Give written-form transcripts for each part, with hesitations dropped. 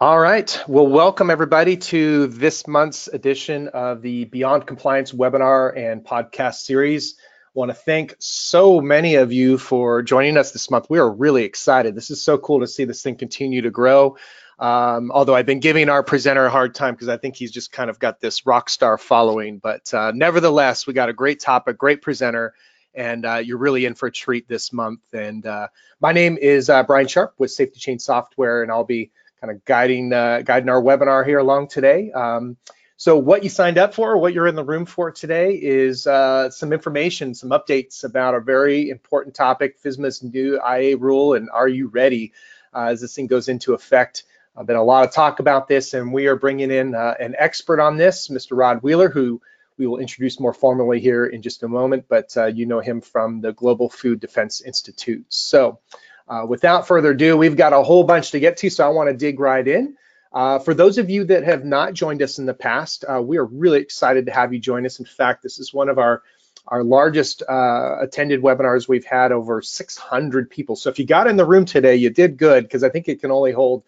All right. Well, welcome everybody to this month's edition of the Beyond Compliance webinar and podcast series. I want to thank so many of you for joining us this month. We are really excited. This is so cool to see this thing continue to grow. Although I've been giving our presenter a hard time because I think he's just kind of got this rock star following. But nevertheless, we got a great topic, great presenter, and you're really in for a treat this month. And my name is Brian Sharp with SafetyChain Software, and I'll be kind of guiding our webinar here along today. So what you signed up for, what you're in the room for today is some information, some updates about a very important topic, FSMA's new IA rule, and are you ready as this thing goes into effect? Been a lot of talk about this, and we are bringing in an expert on this, Mr. Rod Wheeler, who we will introduce more formally here in just a moment, but you know him from the Global Food Defense Institute. So without further ado, we've got a whole bunch to get to, so I want to dig right in. For those of you that have not joined us in the past, we are really excited to have you join us. In fact, this is one of our largest attended webinars. We've had over 600 people. So if you got in the room today, you did good, because I think it can only hold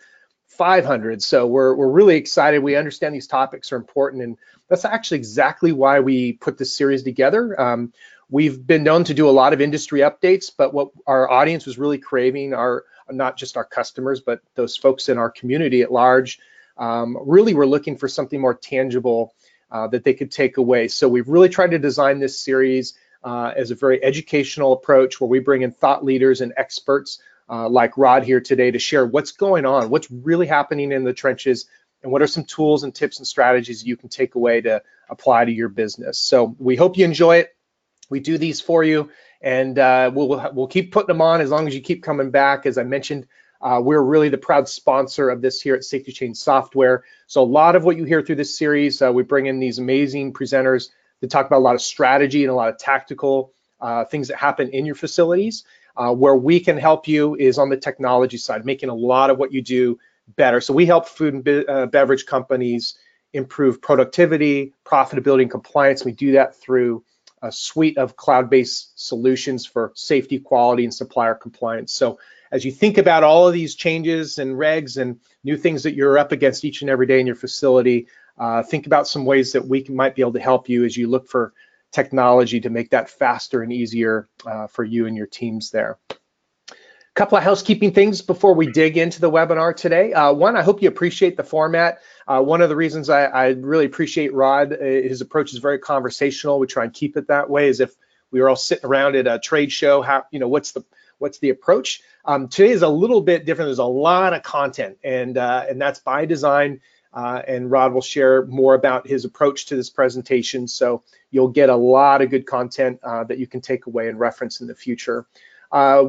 500. So we're really excited. We understand these topics are important, and that's actually exactly why we put this series together. We've been known to do a lot of industry updates, but what our audience was really craving are not just our customers, but those folks in our community at large. Really, we're looking for something more tangible that they could take away. So we've really tried to design this series as a very educational approach, where we bring in thought leaders and experts like Rod here today to share what's going on, what's really happening in the trenches, and what are some tools and tips and strategies you can take away to apply to your business. So we hope you enjoy it. We do these for you, and we'll keep putting them on as long as you keep coming back. As I mentioned, we're really the proud sponsor of this here at SafetyChain Software. So a lot of what you hear through this series, we bring in these amazing presenters to talk about a lot of strategy and a lot of tactical things that happen in your facilities. Where we can help you is on the technology side, making a lot of what you do better. So we help food and beverage companies improve productivity, profitability, and compliance. We do that through a suite of cloud-based solutions for safety, quality, and supplier compliance. So as you think about all of these changes and regs and new things that you're up against each and every day in your facility, think about some ways that we might be able to help you as you look for technology to make that faster and easier for you and your teams there. A couple of housekeeping things before we dig into the webinar today. One, I hope you appreciate the format. One of the reasons I really appreciate Rod, his approach is very conversational. We try and keep it that way, as if we were all sitting around at a trade show. How, you know, what's the approach? Today is a little bit different. There's a lot of content, and that's by design. And Rod will share more about his approach to this presentation. So you'll get a lot of good content that you can take away and reference in the future.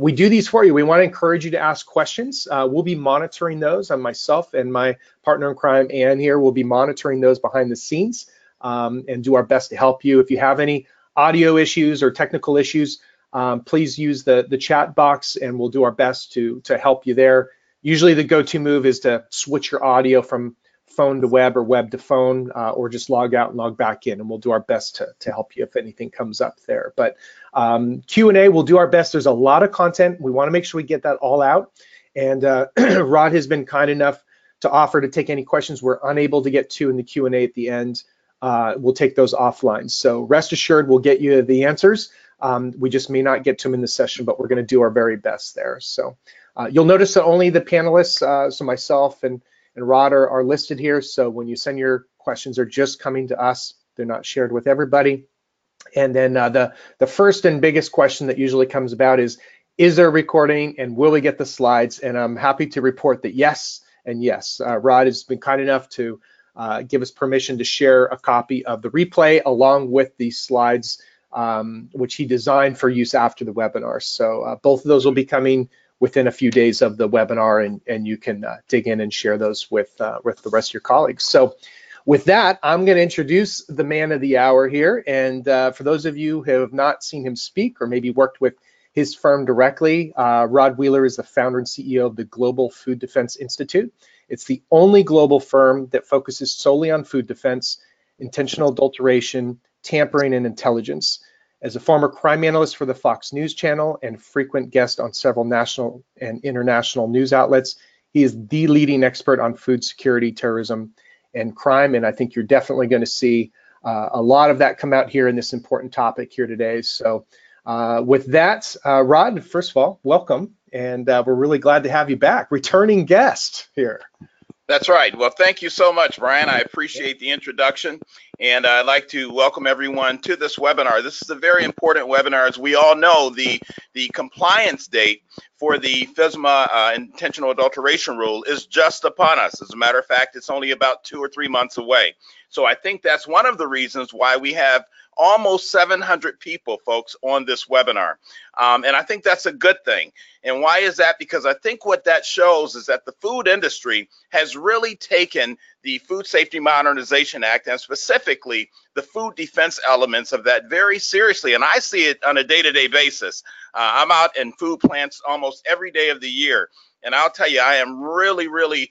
We do these for you. We want to encourage you to ask questions. We'll be monitoring those. Myself and my partner in crime, Ann, here, will be monitoring those behind the scenes and do our best to help you. If you have any audio issues or technical issues, please use the chat box, and we'll do our best to help you there. Usually the go-to move is to switch your audio from phone to web or web to phone, or just log out and log back in, and we'll do our best to help you if anything comes up there. But Q&A, we'll do our best. There's a lot of content. We want to make sure we get that all out. And Rod has been kind enough to offer to take any questions we're unable to get to in the Q&A at the end. We'll take those offline. So rest assured, we'll get you the answers. We just may not get to them in the session, but we're going to do our very best there. So you'll notice that only the panelists, so myself and Rod are listed here. So when you send your questions, they're just coming to us. They're not shared with everybody. And then the first and biggest question that usually comes about is there a recording, and will we get the slides? And I'm happy to report that yes and yes. Rod has been kind enough to give us permission to share a copy of the replay along with the slides, which he designed for use after the webinar. So both of those will be coming within a few days of the webinar, and you can dig in and share those with the rest of your colleagues. So with that, I'm going to introduce the man of the hour here. And for those of you who have not seen him speak or maybe worked with his firm directly, Rod Wheeler is the founder and CEO of the Global Food Defense Institute. It's the only global firm that focuses solely on food defense, intentional adulteration, tampering, and intelligence. As a former crime analyst for the Fox News Channel and frequent guest on several national and international news outlets, He is the leading expert on food security, terrorism, and crime, and I think you're definitely going to see a lot of that come out here in this important topic here today. So with that, Rod, first of all, welcome, and we're really glad to have you back, returning guest here. That's right. Well, thank you so much, Brian. I appreciate the introduction, and I'd like to welcome everyone to this webinar. This is a very important webinar. As we all know, the compliance date for the FSMA intentional adulteration rule is just upon us. As a matter of fact, it's only about 2 or 3 months away. So I think that's one of the reasons why we have almost 700 people, folks, on this webinar. And I think that's a good thing. And why is that? Because I think what that shows is that the food industry has really taken the Food Safety Modernization Act, and specifically the food defense elements of that, very seriously. And I see it on a day-to-day basis. I'm out in food plants almost every day of the year. And I'll tell you, I am really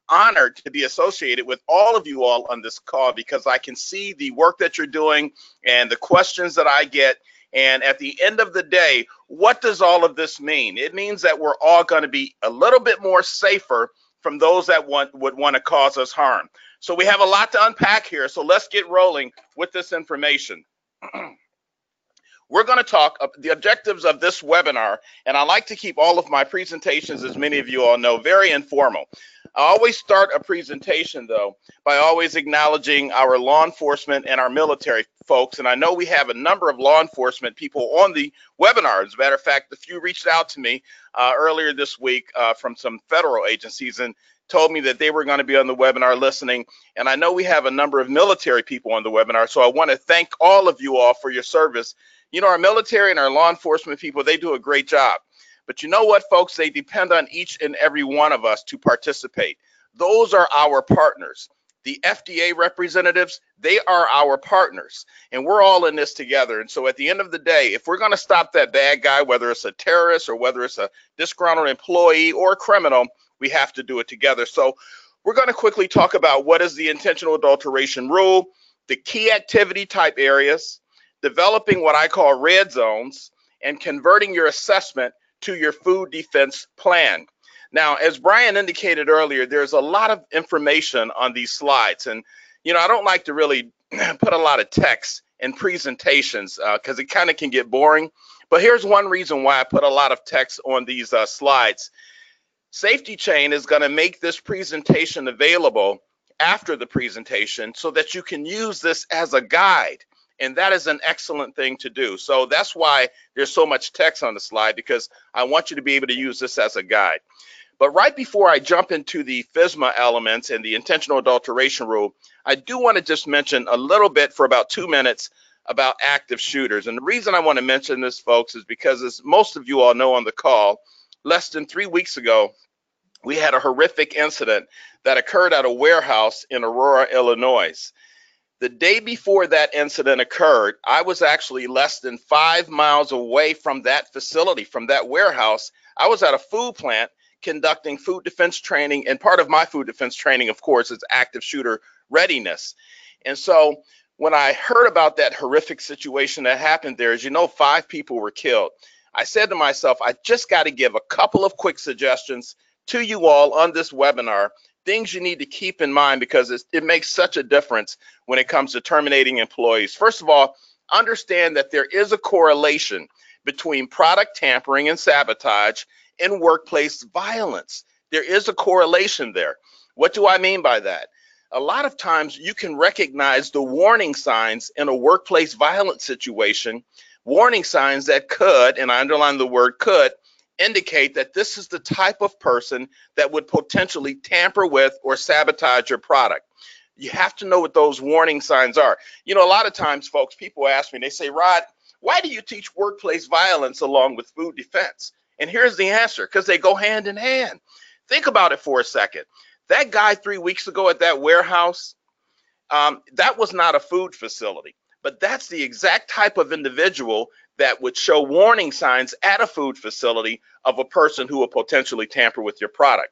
honored to be associated with all of you all on this call, because I can see the work that you're doing and the questions that I get. And at the end of the day, what does all of this mean? It means that we're all going to be a little bit more safer from those that would want to cause us harm. So we have a lot to unpack here. So let's get rolling with this information. We're going to talk the objectives of this webinar, and I like to keep all of my presentations, as many of you all know, very informal. I always start a presentation, though, by always acknowledging our law enforcement and our military folks, and I know we have a number of law enforcement people on the webinar. As a matter of fact, a few reached out to me earlier this week from some federal agencies and told me that they were going to be on the webinar listening, and I know we have a number of military people on the webinar, so I want to thank all of you all for your service. You know, our military and our law enforcement people, they do a great job. But you know what, folks? They depend on each and every one of us to participate. Those are our partners. The FDA representatives, they are our partners. And we're all in this together. And so at the end of the day, if we're going to stop that bad guy, whether it's a terrorist or whether it's a disgruntled employee or a criminal, we have to do it together. So we're going to quickly talk about what is the intentional adulteration rule, the key activity type areas, developing what I call red zones, and converting your assessment to your food defense plan. Now, as Brian indicated earlier, there's a lot of information on these slides. And, you know, I don't like to really put a lot of text in presentations because it kind of can get boring. But here's one reason why I put a lot of text on these slides. SafetyChain is going to make this presentation available after the presentation so that you can use this as a guide. And that is an excellent thing to do. So that's why there's so much text on the slide, because I want you to be able to use this as a guide. But right before I jump into the FSMA elements and the intentional adulteration rule, I do want to just mention a little bit for about 2 minutes about active shooters. And the reason I want to mention this, folks, is because, as most of you all know on the call, less than 3 weeks ago, we had a horrific incident that occurred at a warehouse in Aurora, Illinois. The day before that incident occurred, I was actually less than 5 miles away from that facility, from that warehouse. I was at a food plant conducting food defense training, and part of my food defense training, of course, is active shooter readiness. And so when I heard about that horrific situation that happened there, as you know, 5 people were killed. I said to myself, I just got to give a couple of quick suggestions to you all on this webinar, things you need to keep in mind, because it makes such a difference when it comes to terminating employees. First of all, understand that there is a correlation between product tampering and sabotage and workplace violence. There is a correlation there. What do I mean by that? A lot of times you can recognize the warning signs in a workplace violence situation, warning signs that could, and I underline the word could, indicate that this is the type of person that would potentially tamper with or sabotage your product. You have to know what those warning signs are. You know, a lot of times, folks, people ask me, they say, Rod, why do you teach workplace violence along with food defense? And here's the answer: because they go hand in hand. Think about it for a second. That guy 3 weeks ago at that warehouse, that was not a food facility, but that's the exact type of individual that would show warning signs at a food facility of a person who will potentially tamper with your product.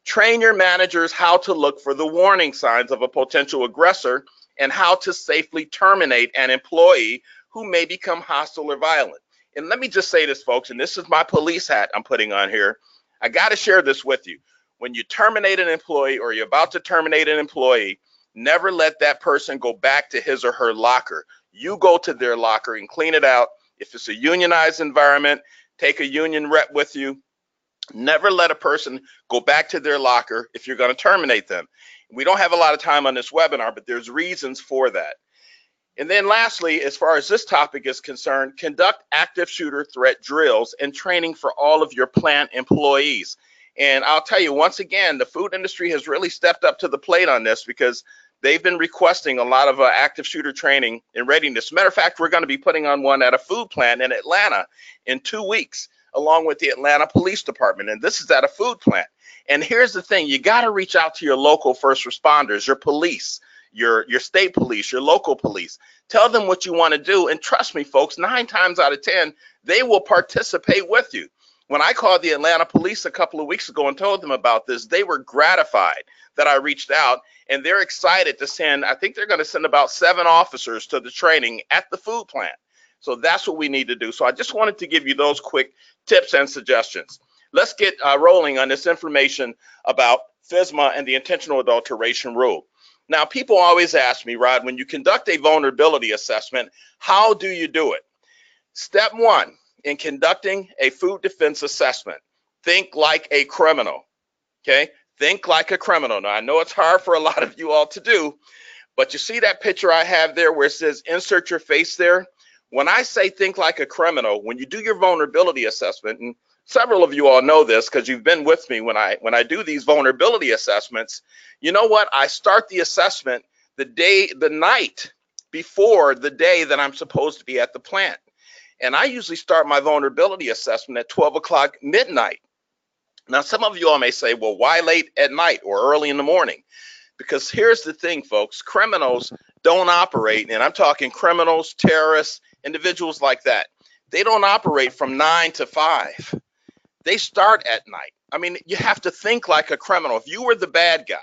Train your managers how to look for the warning signs of a potential aggressor and how to safely terminate an employee who may become hostile or violent. And let me just say this, folks, and this is my police hat I'm putting on here. I got to share this with you. when you terminate an employee or you're about to terminate an employee, never let that person go back to his or her locker. You go to their locker and clean it out. If it's a unionized environment, take a union rep with you. Never let a person go back to their locker if you're going to terminate them. We don't have a lot of time on this webinar, but there's reasons for that. And then lastly, as far as this topic is concerned, conduct active shooter threat drills and training for all of your plant employees. And I'll tell you, once again, the food industry has really stepped up to the plate on this because they've been requesting a lot of active shooter training and readiness. Matter of fact, we're going to be putting on one at a food plant in Atlanta in 2 weeks, along with the Atlanta Police Department. And this is at a food plant. And here's the thing, you got to reach out to your local first responders, your police, your state police, your local police. Tell them what you want to do. And trust me, folks, 9 times out of 10, they will participate with you. When I called the Atlanta police a couple of weeks ago and told them about this, they were gratified that I reached out, and they're excited to send, I think they're going to send about 7 officers to the training at the food plant. So that's what we need to do. So I just wanted to give you those quick tips and suggestions. Let's get rolling on this information about FSMA and the intentional adulteration rule. Now, people always ask me, Rod, when you conduct a vulnerability assessment, how do you do it? Step 1, in conducting a food defense assessment, think like a criminal, okay? Think like a criminal. Now, I know it's hard for a lot of you all to do, but you see that picture I have there where it says insert your face there? When I say think like a criminal, when you do your vulnerability assessment, and several of you all know this because you've been with me when I do these vulnerability assessments, you know what? I start the assessment the night before the day that I'm supposed to be at the plant. And I usually start my vulnerability assessment at 12 o'clock midnight. Now, some of you all may say, well, why late at night or early in the morning? Because here's the thing, folks, criminals don't operate, and I'm talking criminals, terrorists, individuals like that. They don't operate from 9 to 5. They start at night. I mean, you have to think like a criminal. If you were the bad guy,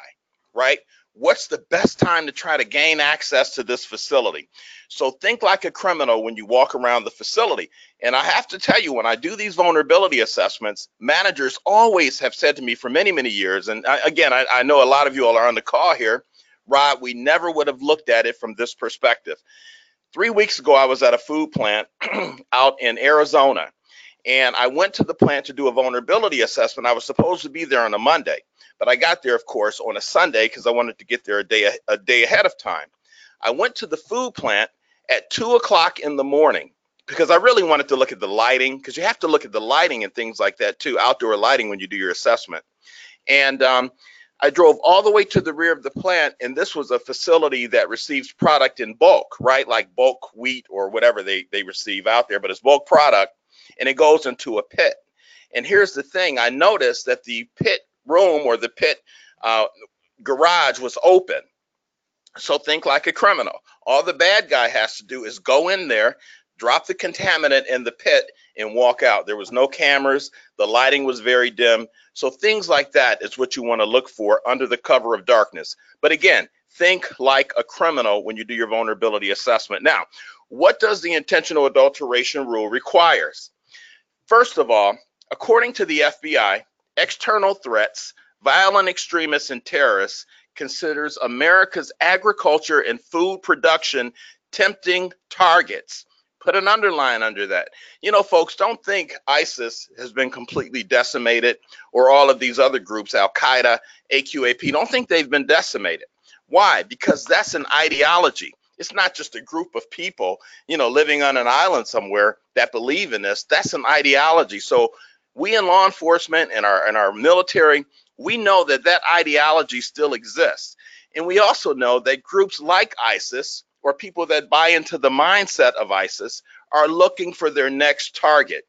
right, what's the best time to try to gain access to this facility? So think like a criminal when you walk around the facility. And I have to tell you, when I do these vulnerability assessments, managers always have said to me for many, many years, and I know a lot of you all are on the call here, Rod, we never would have looked at it from this perspective. 3 weeks ago, I was at a food plant out in Arizona. And I went to the plant to do a vulnerability assessment. I was supposed to be there on a Monday, but I got there, of course, on a Sunday because I wanted to get there a day ahead of time. I went to the food plant at 2 o'clock in the morning because I really wanted to look at the lighting, because you have to look at the lighting and things like that too, outdoor lighting when you do your assessment. And I drove all the way to the rear of the plant, and this was a facility that receives product in bulk, right? Like bulk wheat or whatever they receive out there, but it's bulk product. And it goes into a pit. And here's the thing, I noticed that the pit room or the pit garage was open. So think like a criminal. All the bad guy has to do is go in there, drop the contaminant in the pit, and walk out. There was no cameras. The lighting was very dim. So things like that is what you want to look for under the cover of darkness. But again, think like a criminal when you do your vulnerability assessment. Now, what does the intentional adulteration rule requires? First of all, according to the FBI, external threats, violent extremists, and terrorists considers America's agriculture and food production tempting targets. Put an underline under that. You know, folks, don't think ISIS has been completely decimated or all of these other groups, Al-Qaeda, AQAP. Don't think they've been decimated. Why? Because that's an ideology. It's not just a group of people, you know, living on an island somewhere that believe in this. That's an ideology. So we in law enforcement and our military, we know that that ideology still exists. And we also know that groups like ISIS or people that buy into the mindset of ISIS are looking for their next target.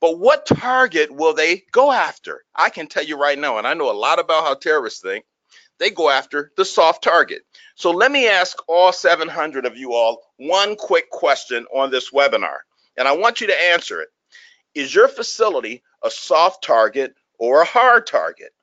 But what target will they go after? I can tell you right now, and I know a lot about how terrorists think. They go after the soft target. So let me ask all 700 of you all one quick question on this webinar, and I want you to answer it. Is your facility a soft target or a hard target?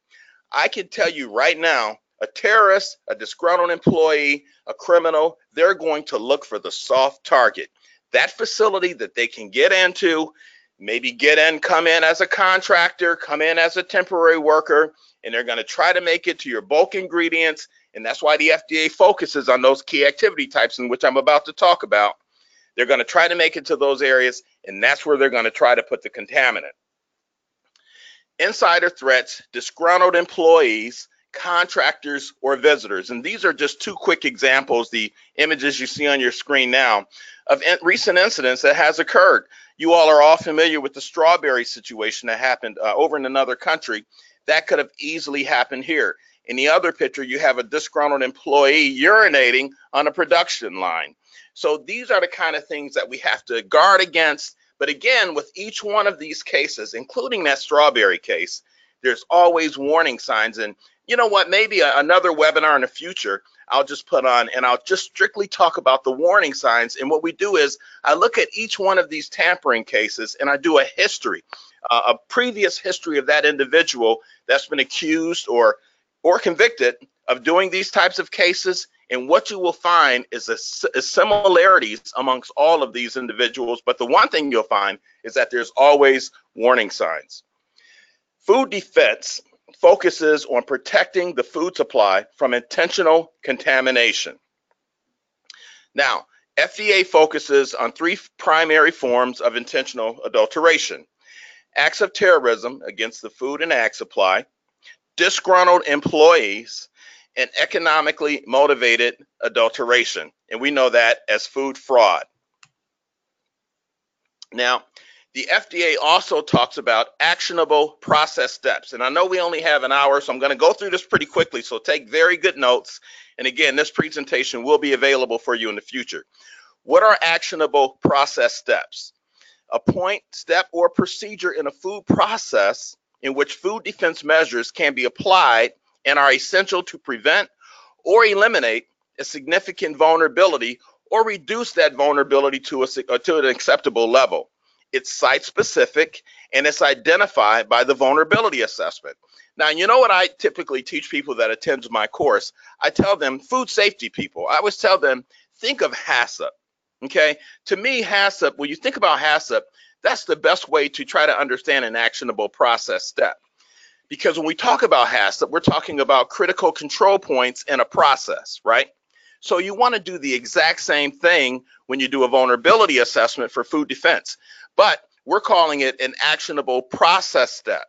I can tell you right now, a terrorist, a disgruntled employee, a criminal, they're going to look for the soft target. That facility that they can get into, maybe come in as a contractor, come in as a temporary worker, and they're going to try to make it to your bulk ingredients. And that's why the FDA focuses on those key activity types, in which I'm about to talk about. They're going to try to make it to those areas, and that's where they're going to try to put the contaminant. Insider threats, disgruntled employees, contractors, or visitors. And these are just two quick examples, the images you see on your screen now, of recent incidents that has occurred. You all familiar with the strawberry situation that happened over in another country. That could have easily happened here. In the other picture, you have a disgruntled employee urinating on a production line. So these are the kind of things that we have to guard against. But again, with each one of these cases, including that strawberry case, there's always warning signs. And you know what, maybe another webinar in the future, I'll just put on and I'll just strictly talk about the warning signs. And what we do is I look at each one of these tampering cases and I do a history, a previous history of that individual that's been accused or convicted of doing these types of cases. And what you will find is similarities amongst all of these individuals. But the one thing you'll find is that there's always warning signs. Food defense focuses on protecting the food supply from intentional contamination. Now, FDA focuses on three primary forms of intentional adulteration: acts of terrorism against the food and ag supply, disgruntled employees, and economically motivated adulteration. And we know that as food fraud. Now, the FDA also talks about actionable process steps. And I know we only have an hour, so I'm going to go through this pretty quickly. So take very good notes. And again, this presentation will be available for you in the future. What are actionable process steps? A point, step, or procedure in a food process in which food defense measures can be applied and are essential to prevent or eliminate a significant vulnerability or reduce that vulnerability to an acceptable level. It's site-specific and it's identified by the vulnerability assessment. Now, you know what I typically teach people that attend my course? I tell them, food safety people, I always tell them, think of HACCP, okay? To me, HACCP, when you think about HACCP, that's the best way to try to understand an actionable process step. Because when we talk about HACCP, we're talking about critical control points in a process, right? So you want to do the exact same thing when you do a vulnerability assessment for food defense, but we're calling it an actionable process step,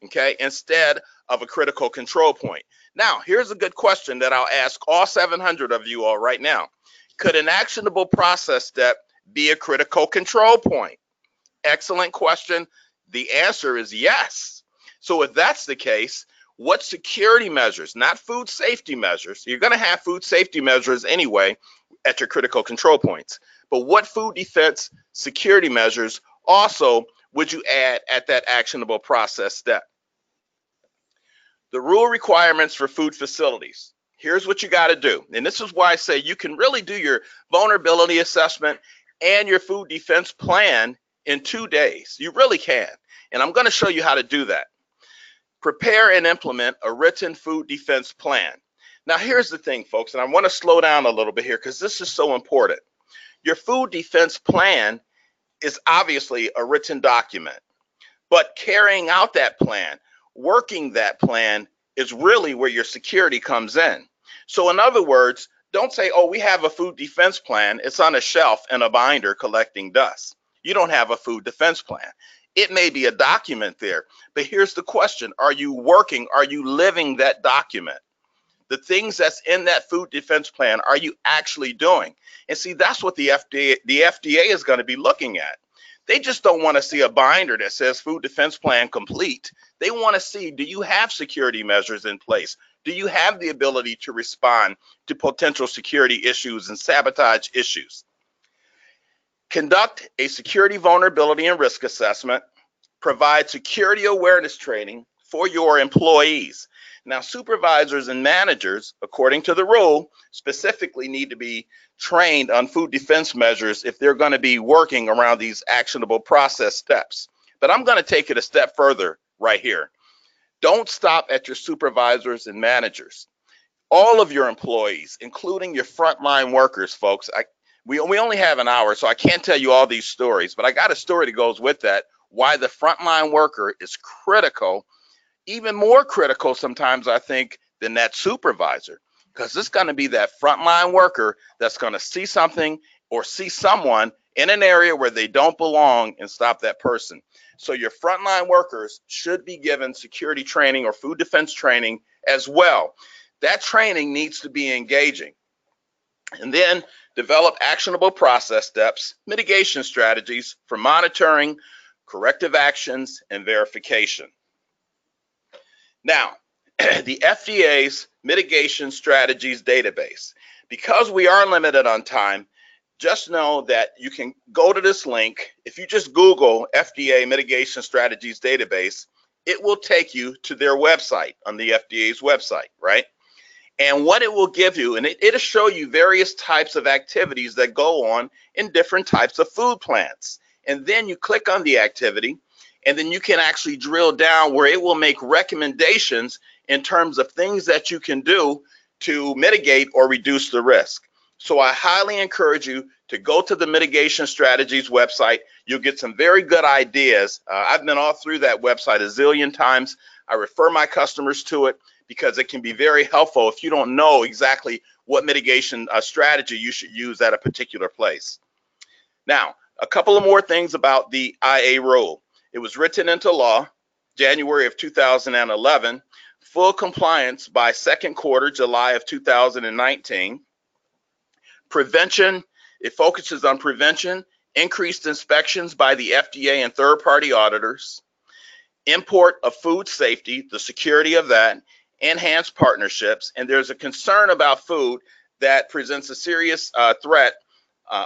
okay, instead of a critical control point. Now, here's a good question that I'll ask all 700 of you all right now. Could an actionable process step be a critical control point? Excellent question. The answer is yes. So if that's the case, what security measures, not food safety measures, you're going to have food safety measures anyway at your critical control points, but what food defense security measures also would you add at that actionable process step? The rule requirements for food facilities. Here's what you got to do. And this is why I say you can really do your vulnerability assessment and your food defense plan in 2 days. You really can. And I'm going to show you how to do that. Prepare and implement a written food defense plan. Now, here's the thing, folks, and I want to slow down a little bit here because this is so important. Your food defense plan is obviously a written document, but carrying out that plan, working that plan is really where your security comes in. So in other words, don't say, oh, we have a food defense plan. It's on a shelf in a binder collecting dust. You don't have a food defense plan. It may be a document there, but here's the question. Are you working? Are you living that document? The things that's in that food defense plan, are you actually doing? And see, that's what the FDA is going to be looking at. They just don't want to see a binder that says food defense plan complete. They want to see, do you have security measures in place? Do you have the ability to respond to potential security issues and sabotage issues? Conduct a security vulnerability and risk assessment. Provide security awareness training for your employees. Now, supervisors and managers, according to the rule, specifically need to be trained on food defense measures if they're going to be working around these actionable process steps. But I'm going to take it a step further right here. Don't stop at your supervisors and managers. All of your employees, including your frontline workers, folks, we only have an hour, so I can't tell you all these stories, but I got a story that goes with that. why the frontline worker is critical, even more critical sometimes, I think, than that supervisor, because it's going to be that frontline worker that's going to see something or see someone in an area where they don't belong and stop that person. So your frontline workers should be given security training or food defense training as well. That training needs to be engaging. And then develop actionable process steps, mitigation strategies for monitoring, corrective actions, and verification. Now, the FDA's mitigation strategies database. Because we are limited on time, just know that you can go to this link. If you just Google FDA mitigation strategies database, it will take you to their website, on the FDA's website, right? And what it will give you, and it'll show you various types of activities that go on in different types of food plants. And then you click on the activity, and then you can actually drill down where it will make recommendations in terms of things that you can do to mitigate or reduce the risk. So I highly encourage you to go to the Mitigation Strategies website. You'll get some very good ideas. I've been all through that website a zillion times. I refer my customers to it because it can be very helpful if you don't know exactly what mitigation strategy you should use at a particular place. Now, a couple of more things about the IA rule. It was written into law January of 2011, full compliance by second quarter, July of 2019. Prevention, it focuses on prevention, increased inspections by the FDA and third-party auditors, import of food safety, the security of that, enhanced partnerships, and there's a concern about food that presents a serious threat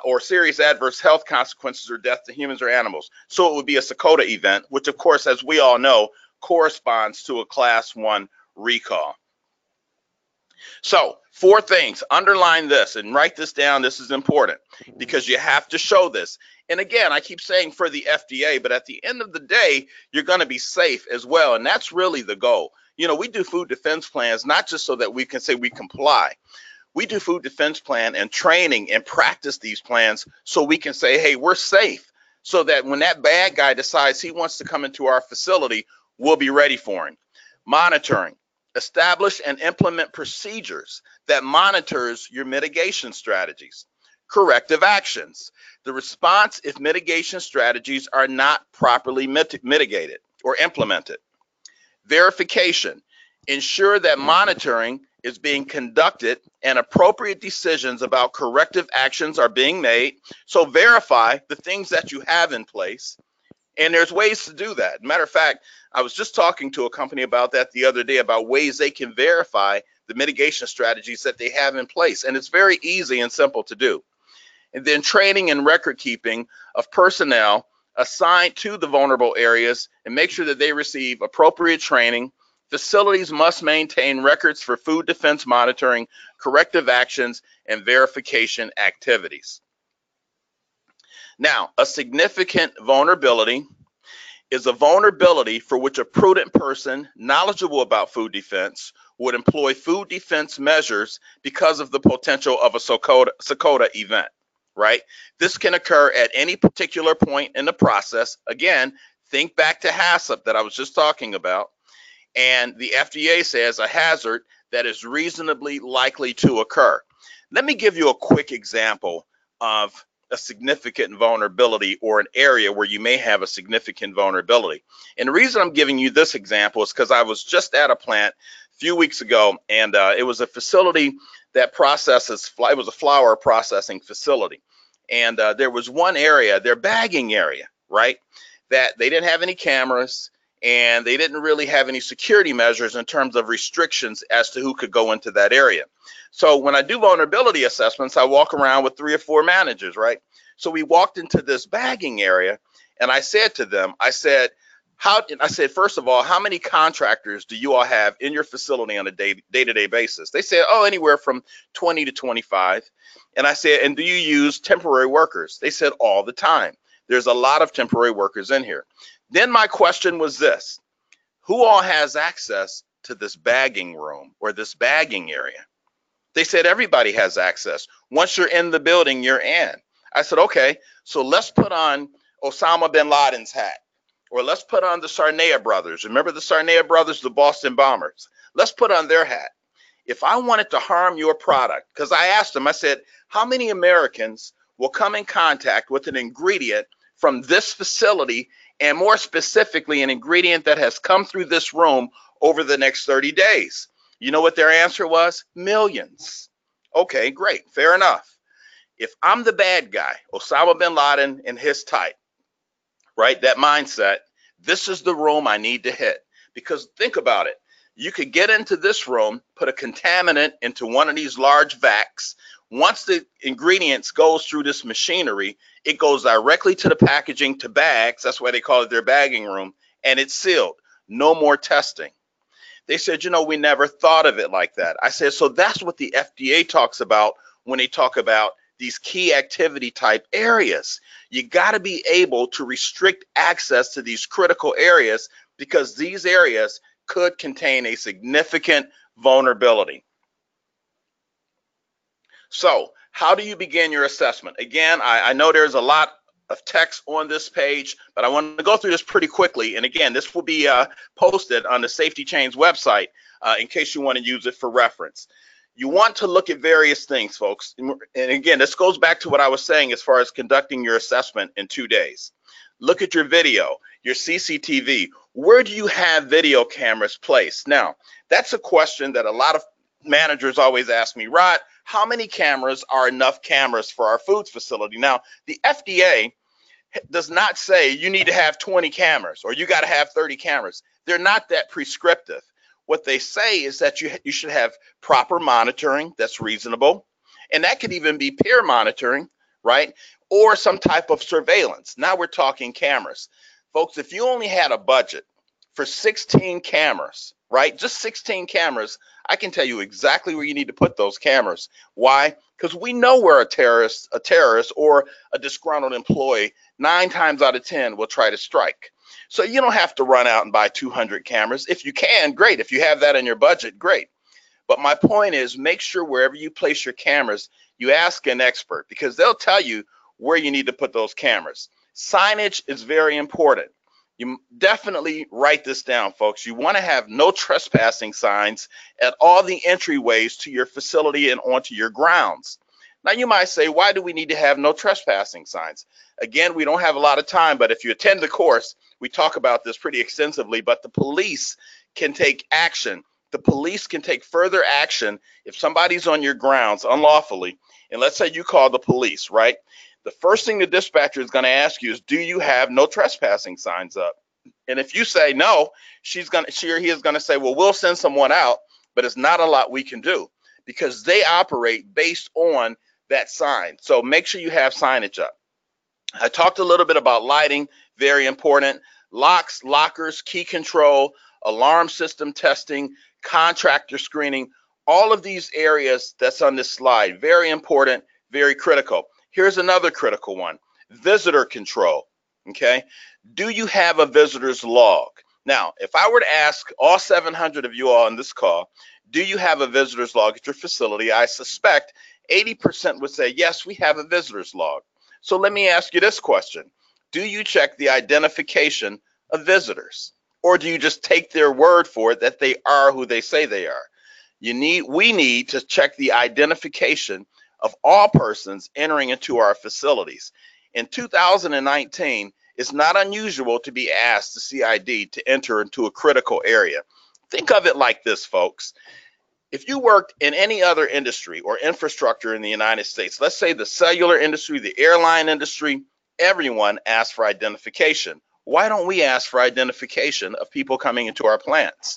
or serious adverse health consequences or death to humans or animals. So it would be a SACOTA event, which of course, as we all know, corresponds to a Class 1 recall. So 4 things, underline this and write this down. This is important because you have to show this. And again, I keep saying for the FDA, but at the end of the day, you're going to be safe as well. And that's really the goal. You know, we do food defense plans, not just so that we can say we comply. We do food defense plan and training and practice these plans so we can say, hey, we're safe, so that when that bad guy decides he wants to come into our facility, we'll be ready for him. Monitoring. Establish and implement procedures that monitors your mitigation strategies. Corrective actions. The response if mitigation strategies are not properly mitigated or implemented. Verification. Ensure that monitoring is being conducted and appropriate decisions about corrective actions are being made. So verify the things that you have in place. And there's ways to do that. Matter of fact, I was just talking to a company about that the other day, about ways they can verify the mitigation strategies that they have in place. And it's very easy and simple to do. And then training and record keeping of personnel assigned to the vulnerable areas, and make sure that they receive appropriate training. Facilities must maintain records for food defense monitoring, corrective actions, and verification activities. Now, a significant vulnerability is a vulnerability for which a prudent person knowledgeable about food defense would employ food defense measures because of the potential of a SACOTA event, right? This can occur at any particular point in the process. Again, think back to HACCP that I was just talking about. And the FDA says a hazard that is reasonably likely to occur. Let me give you a quick example of a significant vulnerability or an area where you may have a significant vulnerability. And the reason I'm giving you this example is because I was just at a plant a few weeks ago, and it was a facility that processes, it was a flour processing facility. And there was one area, their bagging area, right, that they didn't have any cameras, and they didn't really have any security measures in terms of restrictions as to who could go into that area. So when I do vulnerability assessments, I walk around with 3 or 4 managers, right? So we walked into this bagging area, and I said to them, I said, first of all, how many contractors do you all have in your facility on a day-to-day basis? They said, oh, anywhere from 20 to 25. And I said, and do you use temporary workers? They said, all the time. There's a lot of temporary workers in here. Then my question was this: who all has access to this bagging room or this bagging area? They said everybody has access. Once you're in the building, you're in. I said, okay, so let's put on Osama bin Laden's hat. Or let's put on the Sarnea brothers. Remember the Sarnea brothers, the Boston bombers? Let's put on their hat. If I wanted to harm your product, because I asked them, I said, how many Americans will come in contact with an ingredient from this facility, and more specifically, an ingredient that has come through this room over the next 30 days? You know what their answer was? Millions. Okay, great, fair enough. If I'm the bad guy, Osama bin Laden and his type, right, that mindset, this is the room I need to hit. Because think about it. You could get into this room, put a contaminant into one of these large vacs. Once the ingredients goes through this machinery, it goes directly to the packaging, to bags. That's why they call it their bagging room. And it's sealed. No more testing. They said, you know, we never thought of it like that. I said, so that's what the FDA talks about when they talk about these key activity type areas. You got to be able to restrict access to these critical areas, because these areas could contain a significant vulnerability. So how do you begin your assessment? Again, I know there's a lot of text on this page, but I want to go through this pretty quickly. And again, this will be posted on the SafetyChain's website in case you want to use it for reference. You want to look at various things, folks. And again, this goes back to what I was saying as far as conducting your assessment in 2 days. Look at your video, your CCTV. Where do you have video cameras placed? Now, that's a question that a lot of managers always ask me, Rod, how many cameras are enough cameras for our foods facility? Now, the FDA does not say you need to have 20 cameras or you got to have 30 cameras. They're not that prescriptive. What they say is that you should have proper monitoring that's reasonable, and that could even be peer monitoring, right? Or some type of surveillance. Now we're talking cameras. Folks, if you only had a budget for 16 cameras, right? Just 16 cameras, I can tell you exactly where you need to put those cameras. Why? Because we know where a terrorist or a disgruntled employee 9 times out of 10 will try to strike. So you don't have to run out and buy 200 cameras. If you can, great. If you have that in your budget, great. But my point is, make sure wherever you place your cameras, you ask an expert, because they'll tell you where you need to put those cameras. Signage is very important. You definitely write this down, folks. You want to have no trespassing signs at all the entryways to your facility and onto your grounds. Now, you might say, why do we need to have no trespassing signs? Again, we don't have a lot of time, but if you attend the course, we talk about this pretty extensively, but the police can take action. The police can take further action if somebody's on your grounds unlawfully, and let's say you call the police, right? The first thing the dispatcher is going to ask you is, do you have no trespassing signs up? And if you say no, she or he is going to say, well, we'll send someone out, but it's not a lot we can do, because they operate based on that sign. So make sure you have signage up. I talked a little bit about lighting, very important. Locks, lockers, key control, alarm system testing, contractor screening, all of these areas that's on this slide, very important, very critical. Here's another critical one, visitor control, okay? Do you have a visitor's log? Now, if I were to ask all 700 of you all on this call, do you have a visitor's log at your facility? I suspect 80% would say, yes, we have a visitor's log. So let me ask you this question. Do you check the identification of visitors? Or do you just take their word for it that they are who they say they are? We need to check the identification of all persons entering into our facilities. In 2019, it's not unusual to be asked to see ID to enter into a critical area. Think of it like this, folks. If you worked in any other industry or infrastructure in the United States, let's say the cellular industry, the airline industry, everyone asks for identification. Why don't we ask for identification of people coming into our plants?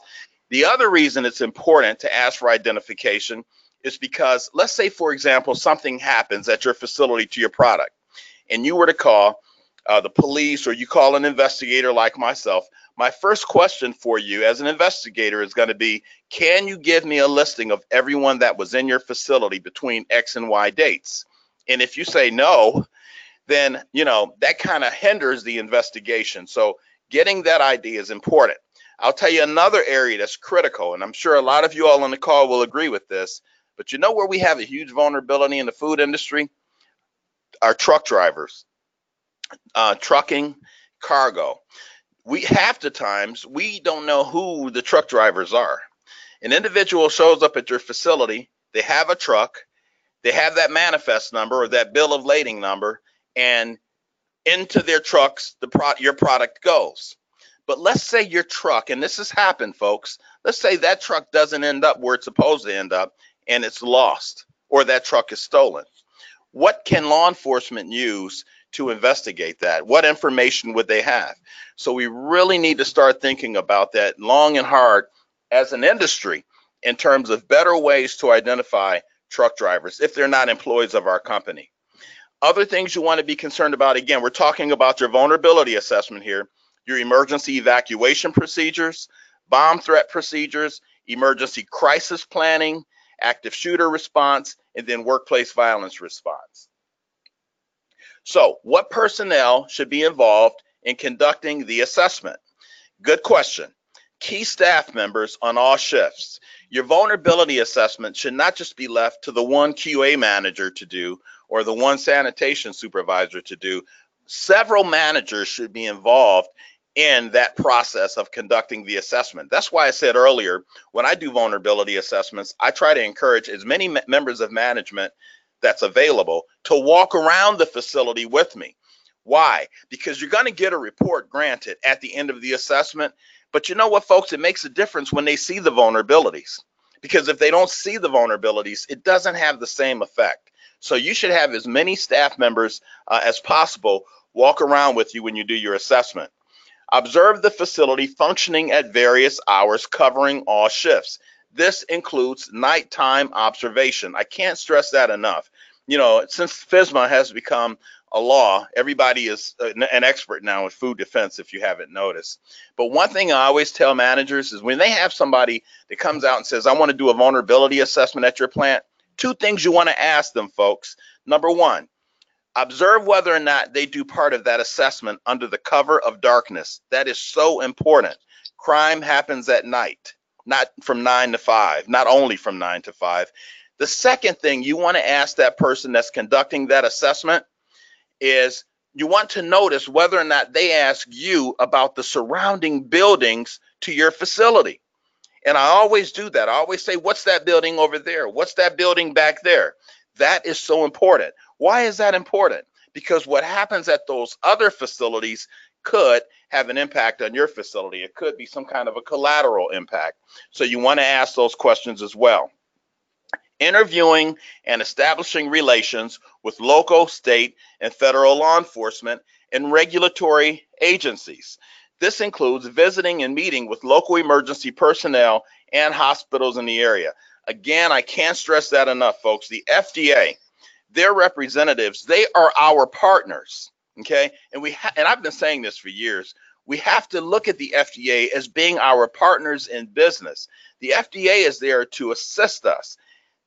The other reason it's important to ask for identification is because, let's say, for example, something happens at your facility to your product, and you were to call the police, or you call an investigator like myself. My first question for you as an investigator is going to be, can you give me a listing of everyone that was in your facility between X and Y dates? And if you say no, then, you know, that kind of hinders the investigation. So getting that ID is important. I'll tell you another area that's critical, and I'm sure a lot of you all on the call will agree with this, but you know where we have a huge vulnerability in the food industry? Our truck drivers, trucking, cargo. half the times we don't know who the truck drivers are. An individual shows up at your facility, they have a truck, they have that manifest number or that bill of lading number, and into their trucks, your product goes. But let's say your truck, and this has happened, folks, let's say that truck doesn't end up where it's supposed to end up and it's lost or that truck is stolen. What can law enforcement use to investigate that? What information would they have? So we really need to start thinking about that long and hard as an industry in terms of better ways to identify truck drivers if they're not employees of our company. Other things you want to be concerned about, again, we're talking about your vulnerability assessment here, your emergency evacuation procedures, bomb threat procedures, emergency crisis planning, active shooter response, and then workplace violence response. So, what personnel should be involved in conducting the assessment? Good question. Key staff members on all shifts. Your vulnerability assessment should not just be left to the one QA manager to do or the one sanitation supervisor to do. Several managers should be involved in that process of conducting the assessment. That's why I said earlier, when I do vulnerability assessments, I try to encourage as many members of management that's available to walk around the facility with me. Why? Because you're going to get a report granted at the end of the assessment. But you know what, folks? It makes a difference when they see the vulnerabilities. Because if they don't see the vulnerabilities, it doesn't have the same effect. So you should have as many staff members as possible walk around with you when you do your assessment. Observe the facility functioning at various hours, covering all shifts. This includes nighttime observation. I can't stress that enough. You know, since FSMA has become a law, everybody is an expert now in food defense, if you haven't noticed. But one thing I always tell managers is when they have somebody that comes out and says, I want to do a vulnerability assessment at your plant, two things you want to ask them, folks. Number one, observe whether or not they do part of that assessment under the cover of darkness. That is so important. Crime happens at night, not from 9 to 5, not only from 9 to 5. The second thing you want to ask that person that's conducting that assessment is you want to notice whether or not they ask you about the surrounding buildings to your facility. And I always do that. I always say, what's that building over there? What's that building back there? That is so important. Why is that important? Because what happens at those other facilities could have an impact on your facility. It could be some kind of a collateral impact. So you want to ask those questions as well. Interviewing and establishing relations with local, state, and federal law enforcement and regulatory agencies. This includes visiting and meeting with local emergency personnel and hospitals in the area. Again, I can't stress that enough, folks. The FDA, their representatives, they are our partners, okay? And I've been saying this for years. We have to look at the FDA as being our partners in business. The FDA is there to assist us.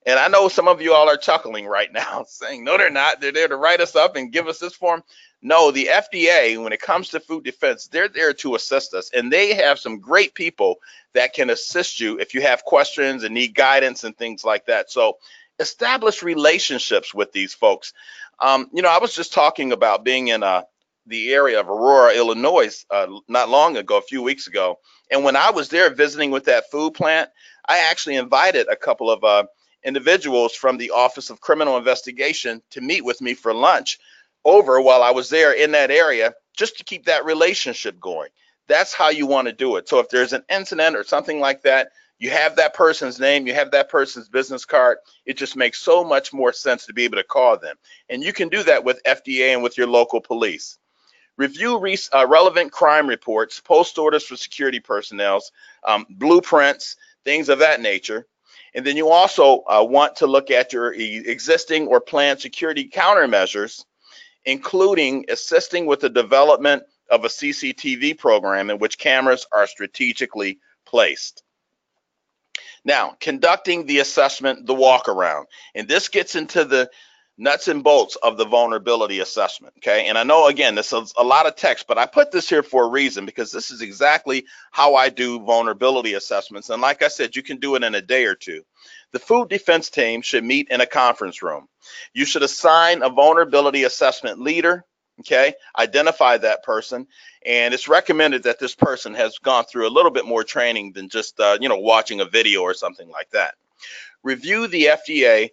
And I know some of you all are chuckling right now saying, no, they're not. They're there to write us up and give us this form. No, the FDA, when it comes to food defense, they're there to assist us. And they have some great people that can assist you if you have questions and need guidance and things like that. So establish relationships with these folks. I was just talking about being in the area of Aurora, Illinois, not long ago, a few weeks ago. And when I was there visiting with that food plant, I actually invited a couple of individuals from the Office of Criminal Investigation to meet with me for lunch over while I was there in that area, just to keep that relationship going. That's how you want to do it. So if there's an incident or something like that, you have that person's name, you have that person's business card. It just makes so much more sense to be able to call them. And you can do that with FDA and with your local police. Review relevant crime reports, post orders for security personnel, blueprints, things of that nature. And then you also want to look at your existing or planned security countermeasures, including assisting with the development of a CCTV program in which cameras are strategically placed. Now, conducting the assessment, the walk around, and this gets into the nuts and bolts of the vulnerability assessment, okay? And I know, again, this is a lot of text, but I put this here for a reason because this is exactly how I do vulnerability assessments. And like I said, you can do it in a day or two. The food defense team should meet in a conference room. You should assign a vulnerability assessment leader Okay, identify that person, and it's recommended that this person has gone through a little bit more training than just watching a video or something like that. Review the FDA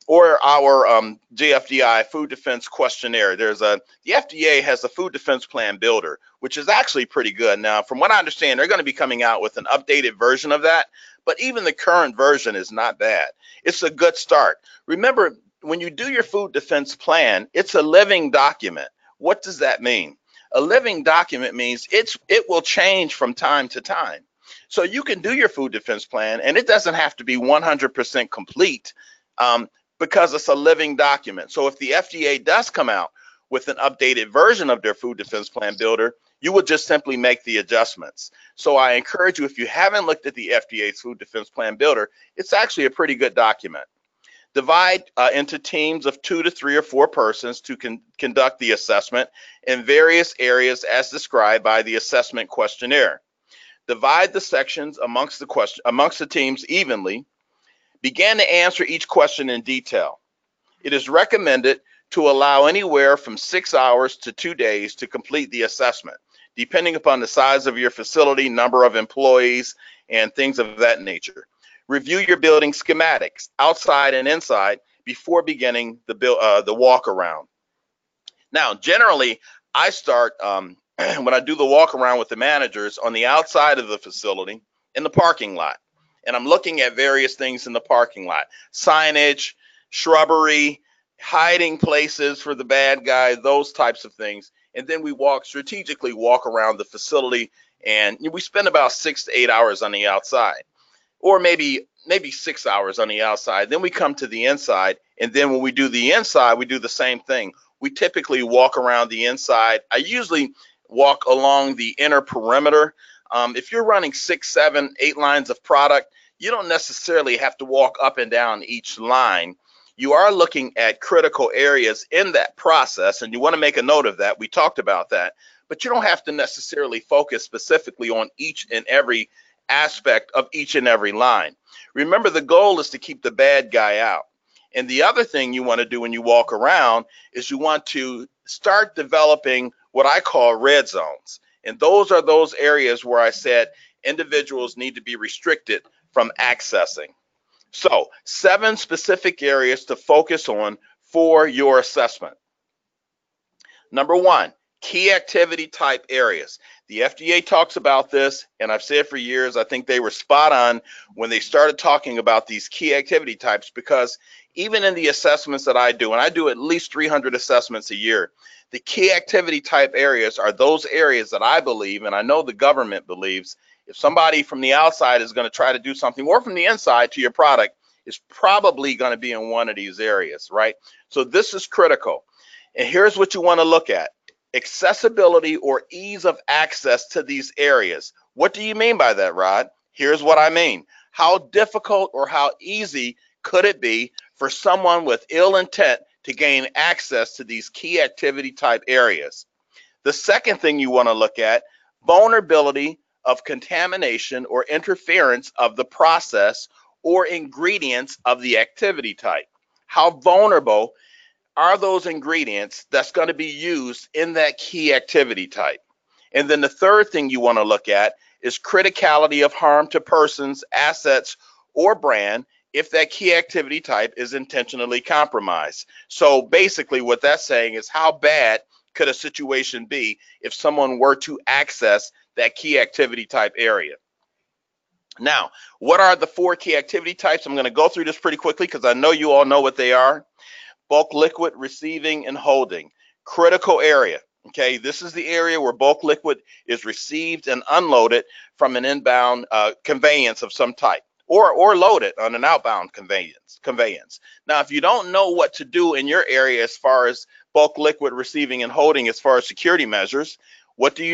or our GFDI Food Defense Questionnaire. The FDA has a Food Defense Plan Builder, which is actually pretty good. Now, from what I understand, they're going to be coming out with an updated version of that, but even the current version is not bad. It's a good start. Remember, when you do your Food Defense Plan, it's a living document. What does that mean? A living document means it will change from time to time. So you can do your food defense plan, and it doesn't have to be 100% complete because it's a living document. So if the FDA does come out with an updated version of their food defense plan builder, you will just simply make the adjustments. So I encourage you, if you haven't looked at the FDA's food defense plan builder, it's actually a pretty good document. Divide into teams of 2 to 3 or 4 persons to conduct the assessment in various areas as described by the assessment questionnaire. Divide the sections amongst the teams evenly. Begin to answer each question in detail. It is recommended to allow anywhere from 6 hours to 2 days to complete the assessment, depending upon the size of your facility, number of employees, and things of that nature. Review your building schematics, outside and inside, before beginning the walk around. Now, generally, I start when I do the walk around with the managers on the outside of the facility in the parking lot. And I'm looking at various things in the parking lot: signage, shrubbery, hiding places for the bad guy, those types of things. And then we strategically walk around the facility, and we spend about 6 to 8 hours on the outside, or maybe 6 hours on the outside. Then we come to the inside, and then when we do the inside, we do the same thing. We typically walk around the inside. I usually walk along the inner perimeter. If you're running 6, 7, 8 lines of product, you don't necessarily have to walk up and down each line. You are looking at critical areas in that process, and you want to make a note of that. We talked about that, but you don't have to necessarily focus specifically on each and every aspect of each and every line. Remember, the goal is to keep the bad guy out. And the other thing you want to do when you walk around is you want to start developing what I call red zones. And those are those areas where I said individuals need to be restricted from accessing. So 7 specific areas to focus on for your assessment. Number 1, key activity type areas. The FDA talks about this, and I've said for years, I think they were spot on when they started talking about these key activity types, because even in the assessments that I do, and I do at least 300 assessments a year, the key activity type areas are those areas that I believe, and I know the government believes, if somebody from the outside is going to try to do something, or from the inside to your product, it's probably going to be in one of these areas, right? So this is critical. And here's what you want to look at: accessibility or ease of access to these areas. What do you mean by that, Rod? Here's what I mean. How difficult or how easy could it be for someone with ill intent to gain access to these key activity type areas? The second thing you want to look at: vulnerability of contamination or interference of the process or ingredients of the activity type. How vulnerable are those ingredients that's going to be used in that key activity type? And then the third thing you want to look at is criticality of harm to persons, assets, or brand if that key activity type is intentionally compromised. So basically what that's saying is, how bad could a situation be if someone were to access that key activity type area? Now, what are the 4 key activity types? I'm going to go through this pretty quickly because I know you all know what they are. Bulk liquid receiving and holding. Critical area. Okay, this is the area where bulk liquid is received and unloaded from an inbound conveyance of some type, or loaded on an outbound conveyance. Now, if you don't know what to do in your area as far as bulk liquid receiving and holding, as far as security measures, what do?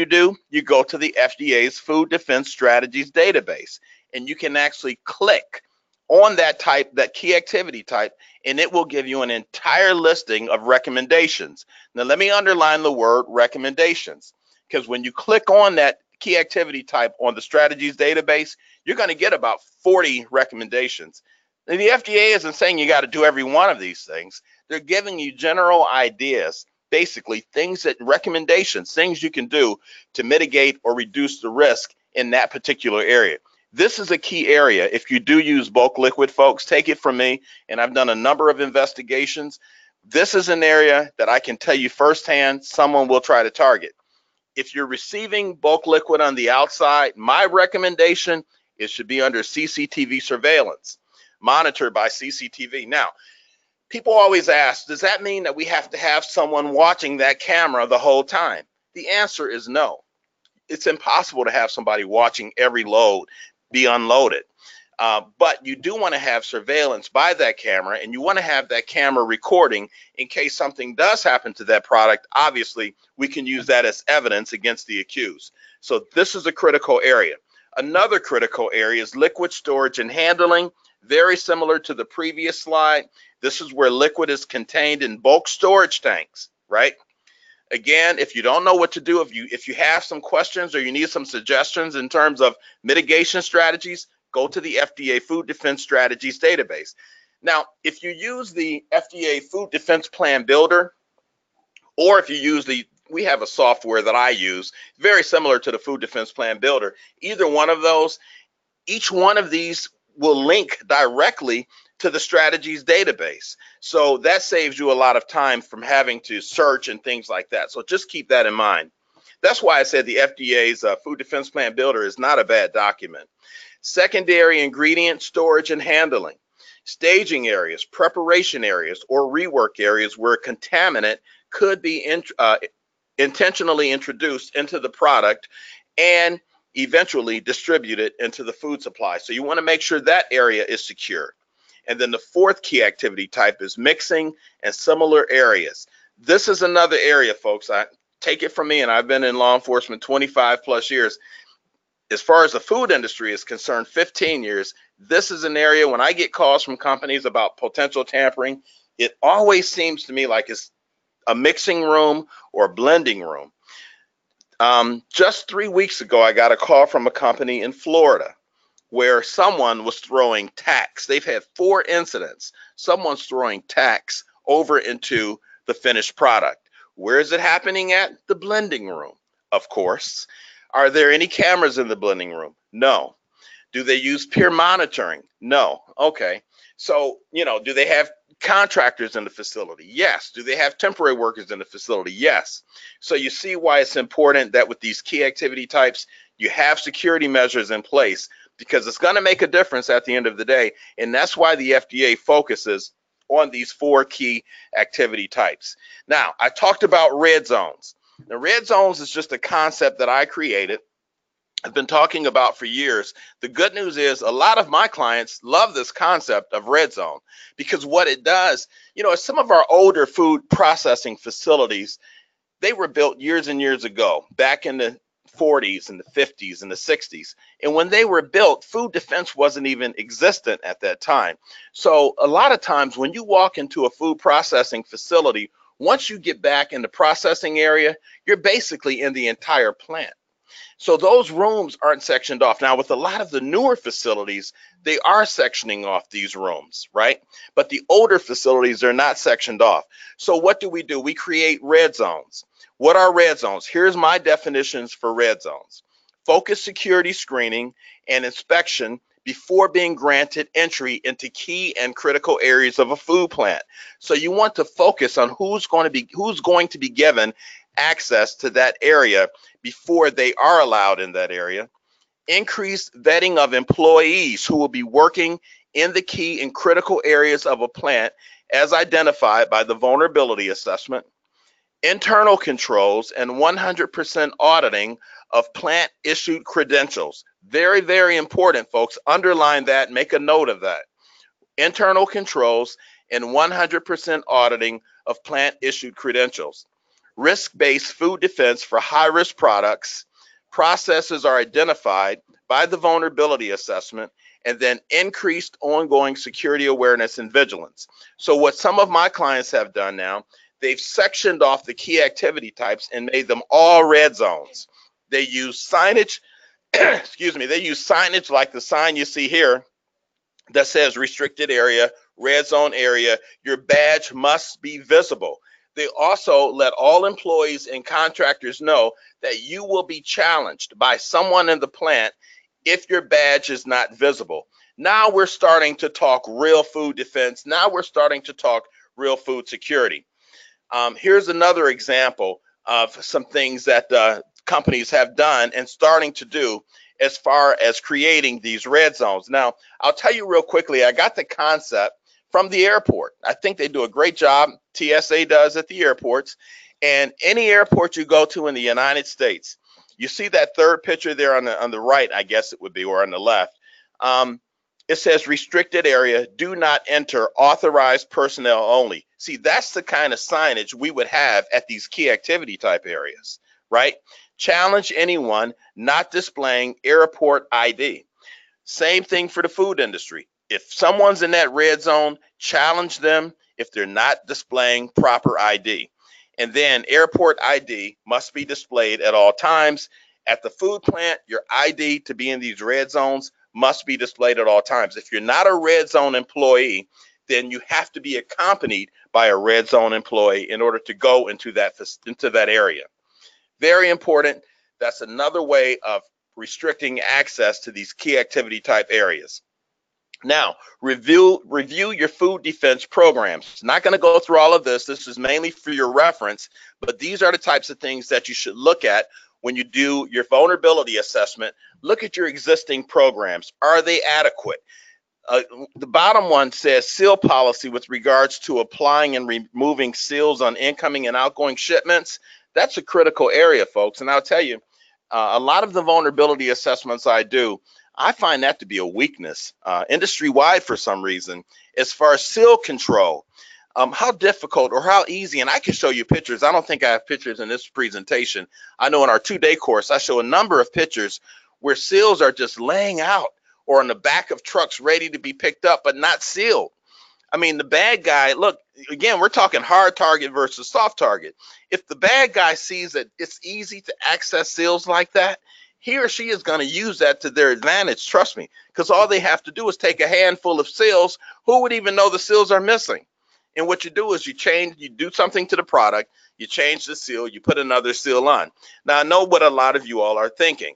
You go to the FDA's Food Defense Strategies database, and you can actually click on that key activity type, and it will give you an entire listing of recommendations. Now, let me underline the word recommendations, because when you click on that key activity type on the strategies database, you're going to get about 40 recommendations. And the FDA isn't saying you got to do every one of these things. They're giving you general ideas basically recommendations, things you can do to mitigate or reduce the risk in that particular area. This is a key area. If you do use bulk liquid, folks, take it from me, and I've done a number of investigations. This is an area that I can tell you firsthand someone will try to target. If you're receiving bulk liquid on the outside, my recommendation, it should be under CCTV surveillance, monitored by CCTV. Now, people always ask, does that mean that we have to have someone watching that camera the whole time? The answer is no. It's impossible to have somebody watching every load be unloaded. But you do want to have surveillance by that camera, and you want to have that camera recording in case something does happen to that product. Obviously, we can use that as evidence against the accused. So this is a critical area. Another critical area is liquid storage and handling. Very similar to the previous slide. This is where liquid is contained in bulk storage tanks, right? Again, if you don't know what to do, if you have some questions or you need some suggestions in terms of mitigation strategies, go to the FDA Food Defense Strategies database. Now, if you use the FDA Food Defense Plan Builder, or if you use we have a software that I use, very similar to the Food Defense Plan Builder, either one of those, each one of these will link directly to the strategies database. So that saves you a lot of time from having to search and things like that. So just keep that in mind. That's why I said the FDA's Food Defense Plan Builder is not a bad document. Secondary ingredient storage and handling, staging areas, preparation areas, or rework areas where a contaminant could be intentionally introduced into the product and eventually distributed into the food supply. So you want to make sure that area is secure. And then the fourth key activity type is mixing and similar areas. This is another area, folks. Take it from me, and I've been in law enforcement 25 plus years. As far as the food industry is concerned, 15 years, this is an area when I get calls from companies about potential tampering, it always seems to me like it's a mixing room or a blending room. Just 3 weeks ago, I got a call from a company in Florida where someone was throwing tacks. They've had 4 incidents. Someone's throwing tacks over into the finished product. Where is it happening at? The blending room, of course. Are there any cameras in the blending room? No. Do they use peer monitoring? No. Okay. So, do they have contractors in the facility? Yes. Do they have temporary workers in the facility? Yes. So you see why it's important that with these key activity types, you have security measures in place, because it's going to make a difference at the end of the day. And that's why the FDA focuses on these 4 key activity types. Now, I talked about red zones. The red zones is just a concept that I created. I've been talking about for years. The good news is a lot of my clients love this concept of red zone, because what it does, some of our older food processing facilities, they were built years and years ago, back in the 40s and the 50s and the 60s. And when they were built, food defense wasn't even existent at that time. So a lot of times when you walk into a food processing facility, once you get back in the processing area, you're basically in the entire plant. So those rooms aren't sectioned off. Now, with a lot of the newer facilities, they are sectioning off these rooms, right? But the older facilities, they're not sectioned off. So what do? We create red zones. What are red zones? Here's my definitions for red zones. Focused security screening and inspection before being granted entry into key and critical areas of a food plant. So you want to focus on who's going to be given access to that area before they are allowed in that area. Increased vetting of employees who will be working in the key and critical areas of a plant as identified by the vulnerability assessment. Internal controls and 100% auditing of plant issued credentials. Very, very important, folks. Underline that, make a note of that. Internal controls and 100% auditing of plant issued credentials. Risk-based food defense for high-risk products. Processes are identified by the vulnerability assessment, and then increased ongoing security awareness and vigilance. So what some of my clients have done now, they've sectioned off the key activity types and made them all red zones. They use signage, they use signage like the sign you see here that says restricted area, red zone area. Your badge must be visible. They also let all employees and contractors know that you will be challenged by someone in the plant if your badge is not visible. Now we're starting to talk real food defense. Now we're starting to talk real food security. Here's another example of some things that companies have done and starting to do as far as creating these red zones. Now, I'll tell you real quickly, I got the concept from the airport. I think they do a great job, TSA does at the airports, and any airport you go to in the United States, you see that third picture there on the right, I guess it would be, or on the left. It says restricted area, do not enter, authorized personnel only. See, that's the kind of signage we would have at these key activity type areas, right? Challenge anyone not displaying airport ID. Same thing for the food industry. If someone's in that red zone, challenge them if they're not displaying proper ID. And then airport ID must be displayed at all times. At the food plant, your ID to be in these red zones must be displayed at all times. If you're not a red zone employee, then you have to be accompanied by a red zone employee in order to go into that area. Very important. That's another way of restricting access to these key activity type areas. Now, review your food defense programs. Not going to go through all of this. This is mainly for your reference, but these are the types of things that you should look at when you do your vulnerability assessment. Look at your existing programs. Are they adequate? The bottom one says seal policy with regards to applying and removing seals on incoming and outgoing shipments. That's a critical area, folks. And I'll tell you, a lot of the vulnerability assessments I do, I find that to be a weakness industry-wide for some reason. As far as seal control, how difficult or how easy, and I can show you pictures. I don't think I have pictures in this presentation. I know in our 2-day course, I show a number of pictures where seals are just laying out or on the back of trucks ready to be picked up, but not sealed. I mean, the bad guy, look, again, we're talking hard target versus soft target. If the bad guy sees that it's easy to access seals like that, he or she is going to use that to their advantage, trust me, because all they have to do is take a handful of seals. Who would even know the seals are missing? And what you do is you do something to the product, you change the seal, you put another seal on. Now, I know what a lot of you all are thinking.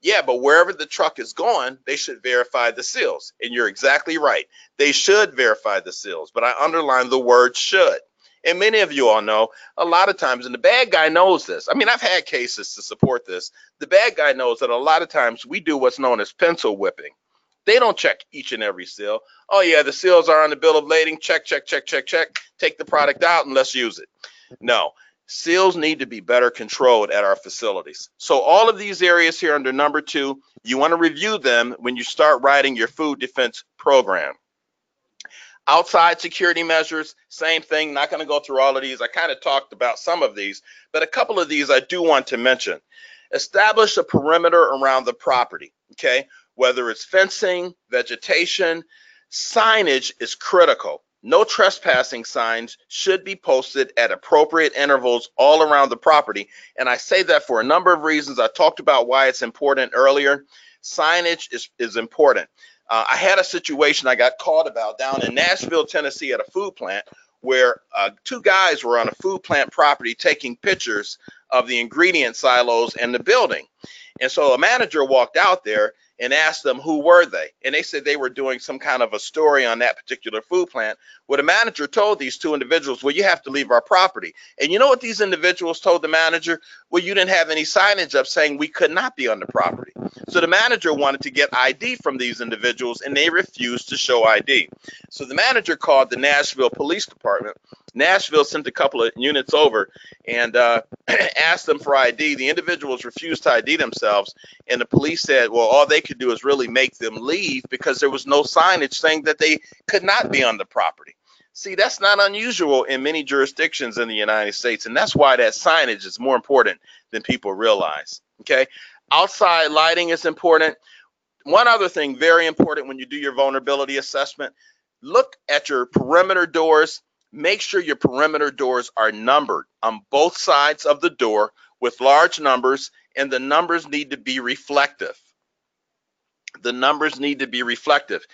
Yeah, but wherever the truck is going, they should verify the seals. And you're exactly right. They should verify the seals, but I underline the word should. And many of you all know a lot of times, and the bad guy knows this. I mean, I've had cases to support this. The bad guy knows that a lot of times we do what's known as pencil whipping. They don't check each and every seal. Oh yeah, the seals are on the bill of lading. Check, check, check, check, check. Take the product out and let's use it. No. Seals need to be better controlled at our facilities. So all of these areas here under number 2, you want to review them when you start writing your food defense program. Outside security measures, same thing. Not going to go through all of these. I kind of talked about some of these, but a couple of these I do want to mention. Establish a perimeter around the property, okay? Whether it's fencing, vegetation, signage is critical. No trespassing signs should be posted at appropriate intervals all around the property. And I say that for a number of reasons. I talked about why it's important earlier. Signage is important. I had a situation I got called about down in Nashville, Tennessee at a food plant where 2 guys were on a food plant property taking pictures of the ingredient silos and the building. And so a manager walked out there and asked them who were they, and they said they were doing some kind of a story on that particular food plant. Well, the manager told these 2 individuals, well, you have to leave our property. And you know what these individuals told the manager? Well, you didn't have any signage up saying we could not be on the property. So the manager wanted to get ID from these individuals, and they refused to show ID. So the manager called the Nashville Police Department. Nashville sent a couple of units over and asked them for ID. The individuals refused to ID themselves, and the police said, well, all they could do is really make them leave because there was no signage saying that they could not be on the property. See, that's not unusual in many jurisdictions in the United States, and that's why that signage is more important than people realize, okay? Outside lighting is important. One other thing very important when you do your vulnerability assessment, look at your perimeter doors. Make sure your perimeter doors are numbered on both sides of the door with large numbers, and the numbers need to be reflective. The numbers need to be reflective.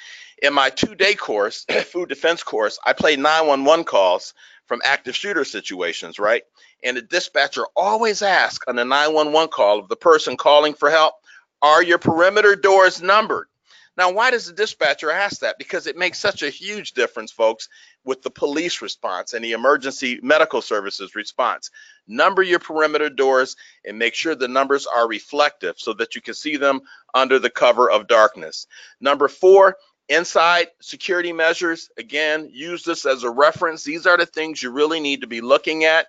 In my 2-day course, food defense course, I play 911 calls from active shooter situations, right? And the dispatcher always asks on the 911 call of the person calling for help, are your perimeter doors numbered? Now, why does the dispatcher ask that? Because it makes such a huge difference, folks, with the police response and the emergency medical services response. Number your perimeter doors and make sure the numbers are reflective so that you can see them under the cover of darkness. Number 4, inside security measures. Again, use this as a reference. These are the things you really need to be looking at.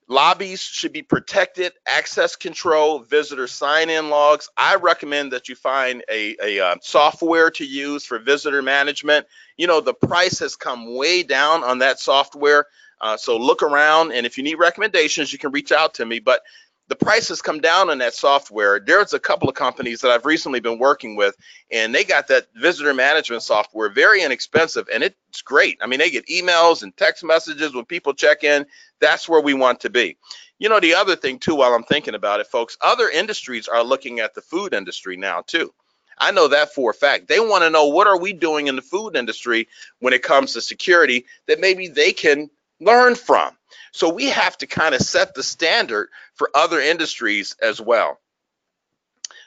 Lobbies should be protected, access control, visitor sign-in logs. I recommend that you find a software to use for visitor management. You know, the price has come way down on that software. So look around, and if you need recommendations, you can reach out to me. But the price has come down on that software. There's a couple of companies that I've recently been working with, and they got that visitor management software very inexpensive, and it's great. I mean, they get emails and text messages when people check in. That's where we want to be. You know, the other thing too, while I'm thinking about it, folks, other industries are looking at the food industry now too. I know that for a fact. They want to know, what are we doing in the food industry when it comes to security that maybe they can learn from. So we have to kind of set the standard for other industries as well.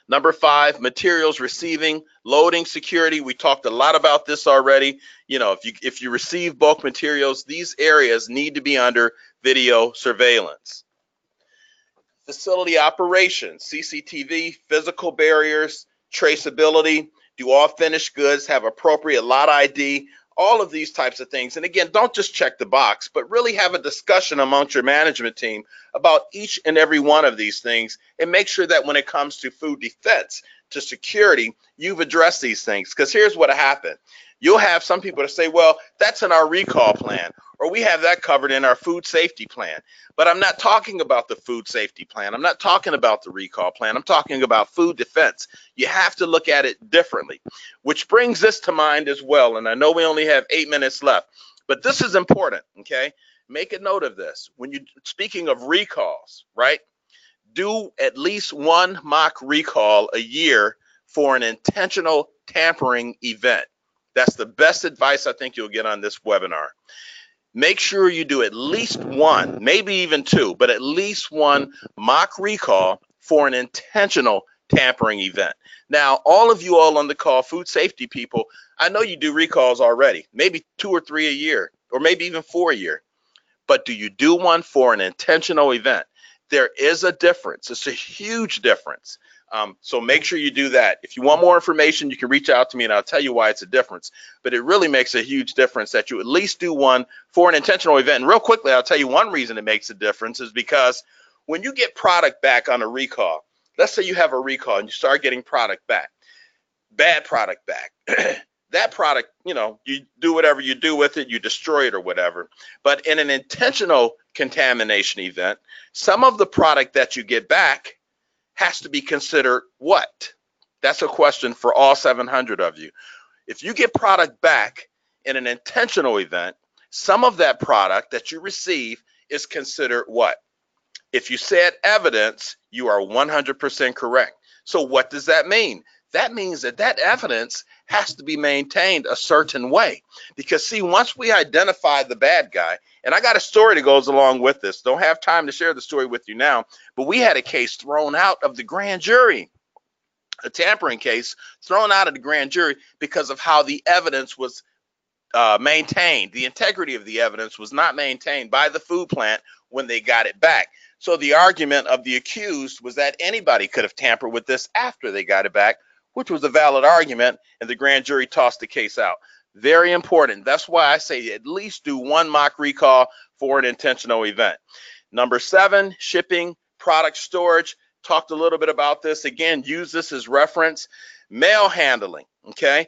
Number 5, materials receiving, loading security. We talked a lot about this already. You know, if you receive bulk materials, these areas need to be under video surveillance. Facility operations, CCTV, physical barriers, traceability. Do all finished goods have appropriate lot ID? All of these types of things. And again, don't just check the box, but really have a discussion amongst your management team about each and every one of these things, and make sure that when it comes to food defense, to security, you've addressed these things. Because here's what happened. You'll have some people that say, well, that's in our recall plan, or we have that covered in our food safety plan. But I'm not talking about the food safety plan. I'm not talking about the recall plan. I'm talking about food defense. You have to look at it differently, which brings this to mind as well. And I know we only have 8 minutes left, but this is important, okay? Make a note of this. When you're speaking of recalls, right? Do at least one mock recall a year for an intentional tampering event. That's the best advice I think you'll get on this webinar. Make sure you do at least one, maybe even 2, but at least one mock recall for an intentional tampering event. Now, all of you all on the call, food safety people, I know you do recalls already, maybe 2 or 3 a year, or maybe even 4 a year. But do you do one for an intentional event? There is a difference. It's a huge difference. So make sure you do that. If you want more information, you can reach out to me and I'll tell you why it's a difference. But it really makes a huge difference that you at least do one for an intentional event. And real quickly, I'll tell you one reason it makes a difference is because when you get product back on a recall, let's say you have a recall and you start getting product back, bad product back. That product, you know, you do whatever you do with it, you destroy it or whatever. But in an intentional contamination event, some of the product that you get back has to be considered what? That's a question for all 700 of you. If you get product back in an intentional event, some of that product that you receive is considered what? If you said evidence, you are 100% correct. So what does that mean? That means that that evidence has to be maintained a certain way. Because see, once we identify the bad guy, and I got a story that goes along with this. Don't have time to share the story with you now, but we had a case thrown out of the grand jury, a tampering case thrown out of the grand jury because of how the evidence was maintained. The integrity of the evidence was not maintained by the food plant when they got it back. So the argument of the accused was that anybody could have tampered with this after they got it back, which was a valid argument, and the grand jury tossed the case out. Very important. That's why I say at least do one mock recall for an intentional event. Number 7, shipping, product storage. Talked a little bit about this. Again, use this as reference. Mail handling, okay?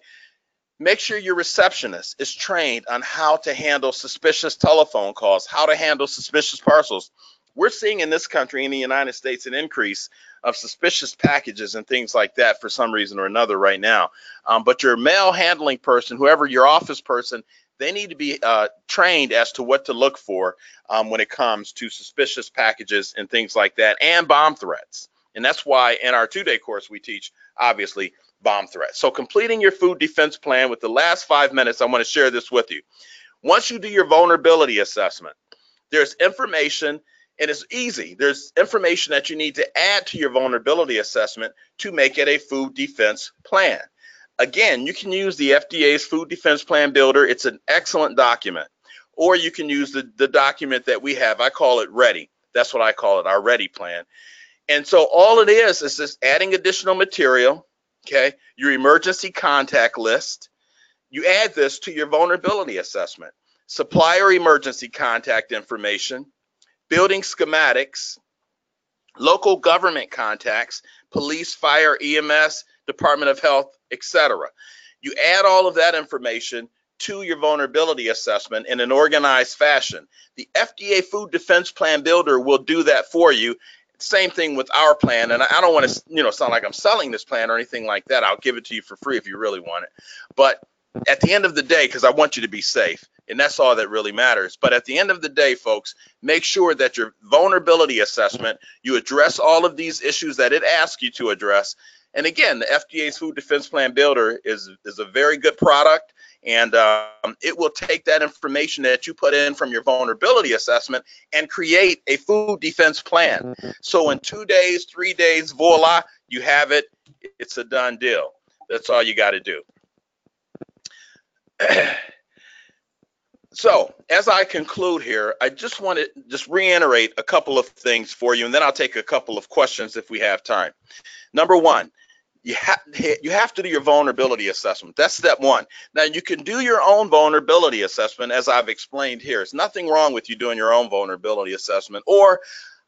Make sure your receptionist is trained on how to handle suspicious telephone calls, how to handle suspicious parcels. We're seeing in this country, in the United States, an increase of suspicious packages and things like that for some reason or another right now. But your mail handling person, whoever your office person, they need to be trained as to what to look for when it comes to suspicious packages and things like that, and bomb threats. And that's why in our 2-day course we teach, obviously, bomb threats. So completing your food defense plan, with the last 5 minutes, I want to share this with you. Once you do your vulnerability assessment, there's information, and it's easy. There's information that you need to add to your vulnerability assessment to make it a food defense plan. Again, you can use the FDA's Food Defense Plan Builder. It's an excellent document. Or you can use the document that we have. I call it READY. That's what I call it, our READY plan. And so all it is just adding additional material, okay? Your emergency contact list. You add this to your vulnerability assessment. Supplier emergency contact information, building schematics, local government contacts, police, fire, EMS, Department of Health, etc. You add all of that information to your vulnerability assessment in an organized fashion. The FDA Food Defense Plan Builder will do that for you. Same thing with our plan, and I don't want to, sound like I'm selling this plan or anything like that. I'll give it to you for free if you really want it. But at the end of the day, because I want you to be safe, and that's all that really matters. But at the end of the day, folks, make sure that your vulnerability assessment, you address all of these issues that it asks you to address. And again, the FDA's Food Defense Plan Builder is a very good product, and it will take that information that you put in from your vulnerability assessment and create a food defense plan. So in 2 days, 3 days, voila, you have it. It's a done deal. That's all you got to do. So as I conclude here, I just want to reiterate a couple of things for you, and then I'll take a couple of questions if we have time. Number one, you have to do your vulnerability assessment. That's step one. Now, you can do your own vulnerability assessment, as I've explained here. There's nothing wrong with you doing your own vulnerability assessment. Or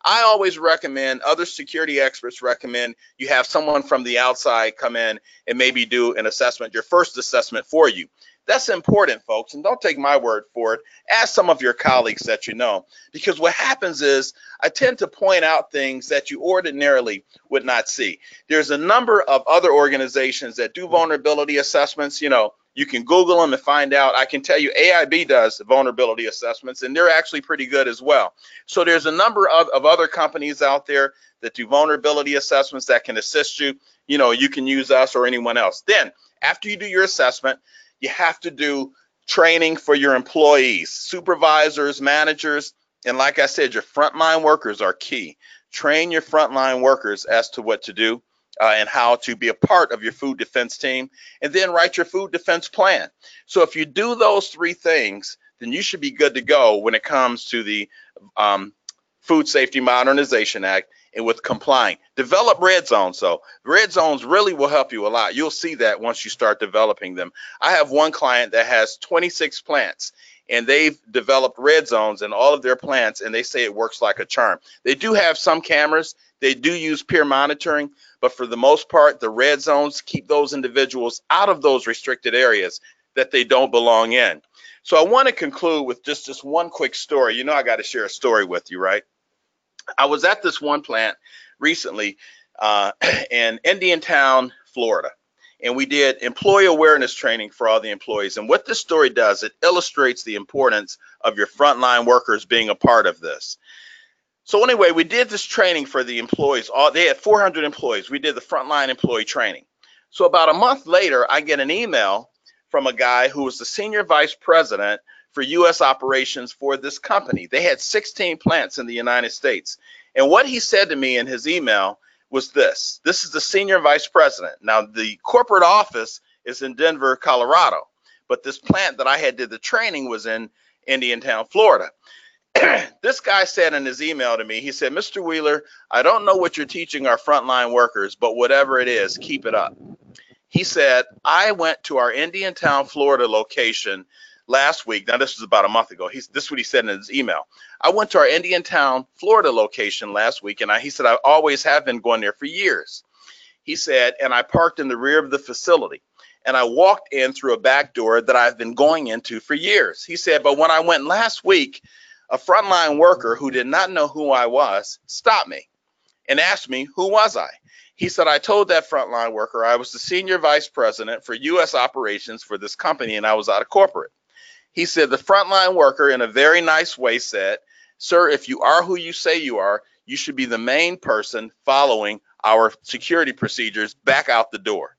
I always recommend, other security experts recommend, you have someone from the outside come in and maybe do an assessment, your first assessment for you. That's important, folks, and don't take my word for it. Ask some of your colleagues that you know, because what happens is I tend to point out things that you ordinarily would not see. There's a number of other organizations that do vulnerability assessments. You can Google them and find out. I can tell you AIB does vulnerability assessments, and they're actually pretty good as well. So there's a number of other companies out there that do vulnerability assessments that can assist you. You can use us or anyone else. Then, after you do your assessment, you have to do training for your employees, supervisors, managers, and like I said, your frontline workers are key. Train your frontline workers as to what to do and how to be a part of your food defense team, and then write your food defense plan. So if you do those three things, then you should be good to go when it comes to the Food Safety Modernization Act and with complying. Develop red zones. So red zones really will help you a lot. You'll see that once you start developing them. I have one client that has 26 plants, and they've developed red zones in all of their plants, and they say it works like a charm. They do have some cameras. They do use peer monitoring, but for the most part, the red zones keep those individuals out of those restricted areas that they don't belong in. So I want to conclude with just one quick story. I got to share a story with you, right? I was at this one plant recently in Indiantown, Florida, and we did employee awareness training for all the employees. And what this story does, it illustrates the importance of your frontline workers being a part of this. So anyway, we did this training for the employees. They had 400 employees. We did the frontline employee training. So about a month later, I get an email from a guy who was the senior vice president for U.S. operations for this company. They had 16 plants in the United States. And what he said to me in his email was this. This is the senior vice president. Now, the corporate office is in Denver, Colorado, but this plant that I had did the training was in Indiantown, Florida. This guy said in his email to me, he said, "Mr. Wheeler, I don't know what you're teaching our frontline workers, but whatever it is, keep it up." He said, "I went to our Indiantown, Florida location last week." Now, this was about a month ago. This is what he said in his email. "I went to our Indiantown, Florida location last week, and he said, I always have been going there for years." He said, "And I parked in the rear of the facility, and I walked in through a back door that I've been going into for years." He said, "But when I went last week, a frontline worker who did not know who I was stopped me and asked me, who was I?" He said, "I told that frontline worker I was the senior vice president for U.S. operations for this company, and I was out of corporate." He said, "The frontline worker in a very nice way said, 'Sir, if you are who you say you are, you should be the main person following our security procedures back out the door.'"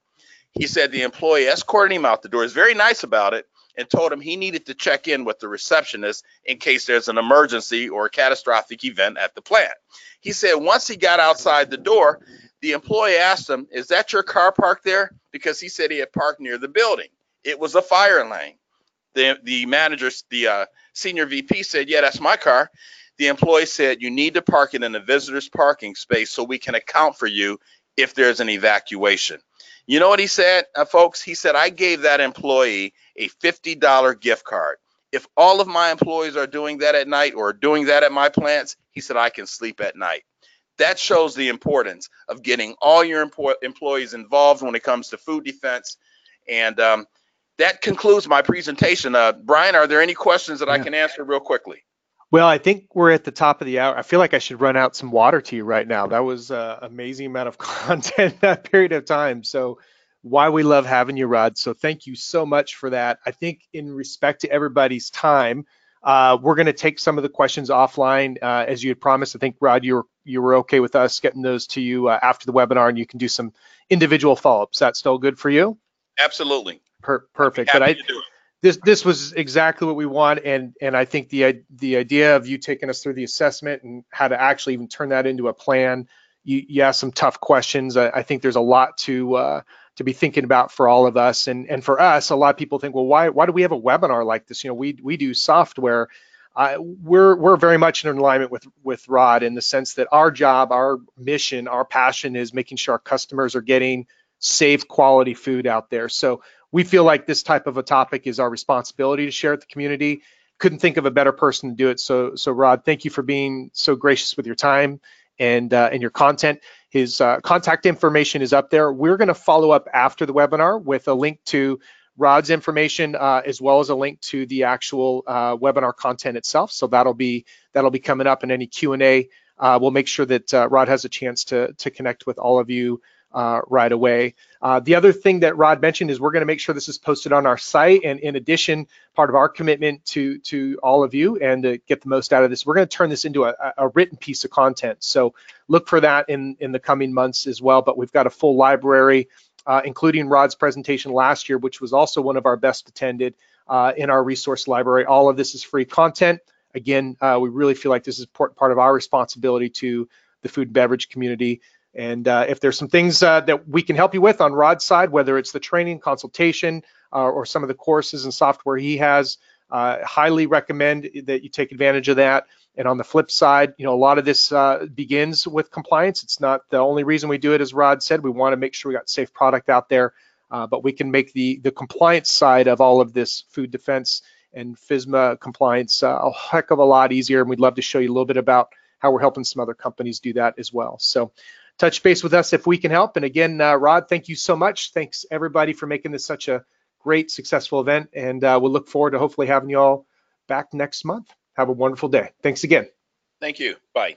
He said the employee escorted him out the door. He's very nice about it. and told him he needed to check in with the receptionist in case there's an emergency or a catastrophic event at the plant. He said once he got outside the door, the employee asked him, "Is that your car parked there?" Because he said he had parked near the building. It was a fire lane. The manager, the senior VP said, "Yeah, that's my car." The employee said, "You need to park it in the visitor's parking space so we can account for you if there's an evacuation." You know what he said, folks? He said, "I gave that employee a $50 gift card. If all of my employees are doing that at night or doing that at my plants," he said, "I can sleep at night." That shows the importance of getting all your employees involved when it comes to food defense. And that concludes my presentation. Brian, are there any questions that I can answer real quickly? Well, I think we're at the top of the hour. I feel like I should run out some water to you right now. That was an amazing amount of content that period of time. So why we love having you, Rod. So thank you so much for that. I think in respect to everybody's time, we're going to take some of the questions offline as you had promised. I think, Rod, you were okay with us getting those to you after the webinar, and you can do some individual follow-ups. Is that still good for you? Absolutely. Perfect. But this was exactly what we want, and I think the idea of you taking us through the assessment and how to actually even turn that into a plan. You asked some tough questions. I think there's a lot to be thinking about for all of us, and for us, a lot of people think, well, why do we have a webinar like this? You know, we do software. We're very much in alignment with Rod in the sense that our job, our mission, our passion is making sure our customers are getting safe, quality food out there. So we feel like this type of a topic is our responsibility to share with the community. Couldn't think of a better person to do it. So Rod, thank you for being so gracious with your time and your content. His contact information is up there. We're going to follow up after the webinar with a link to Rod's information as well as a link to the actual webinar content itself. So that'll be coming up in any Q&A. We'll make sure that Rod has a chance to connect with all of you right away. The other thing that Rod mentioned is we're going to make sure this is posted on our site. And in addition, part of our commitment to all of you and to get the most out of this, we're going to turn this into a written piece of content. So look for that in the coming months as well. But we've got a full library, including Rod's presentation last year, which was also one of our best attended in our resource library. All of this is free content. Again, we really feel like this is part of our responsibility to the food and beverage community. And if there's some things that we can help you with on Rod's side, whether it's the training, consultation, or some of the courses and software he has, highly recommend that you take advantage of that. And on the flip side, you know, a lot of this begins with compliance. It's not the only reason we do it, as Rod said. We want to make sure we got safe product out there, but we can make the compliance side of all of this food defense and FSMA compliance a heck of a lot easier. And we'd love to show you a little bit about how we're helping some other companies do that as well. So touch base with us if we can help. And again, Rod, thank you so much. Thanks everybody for making this such a great, successful event. And we'll look forward to hopefully having you all back next month. Have a wonderful day. Thanks again. Thank you. Bye.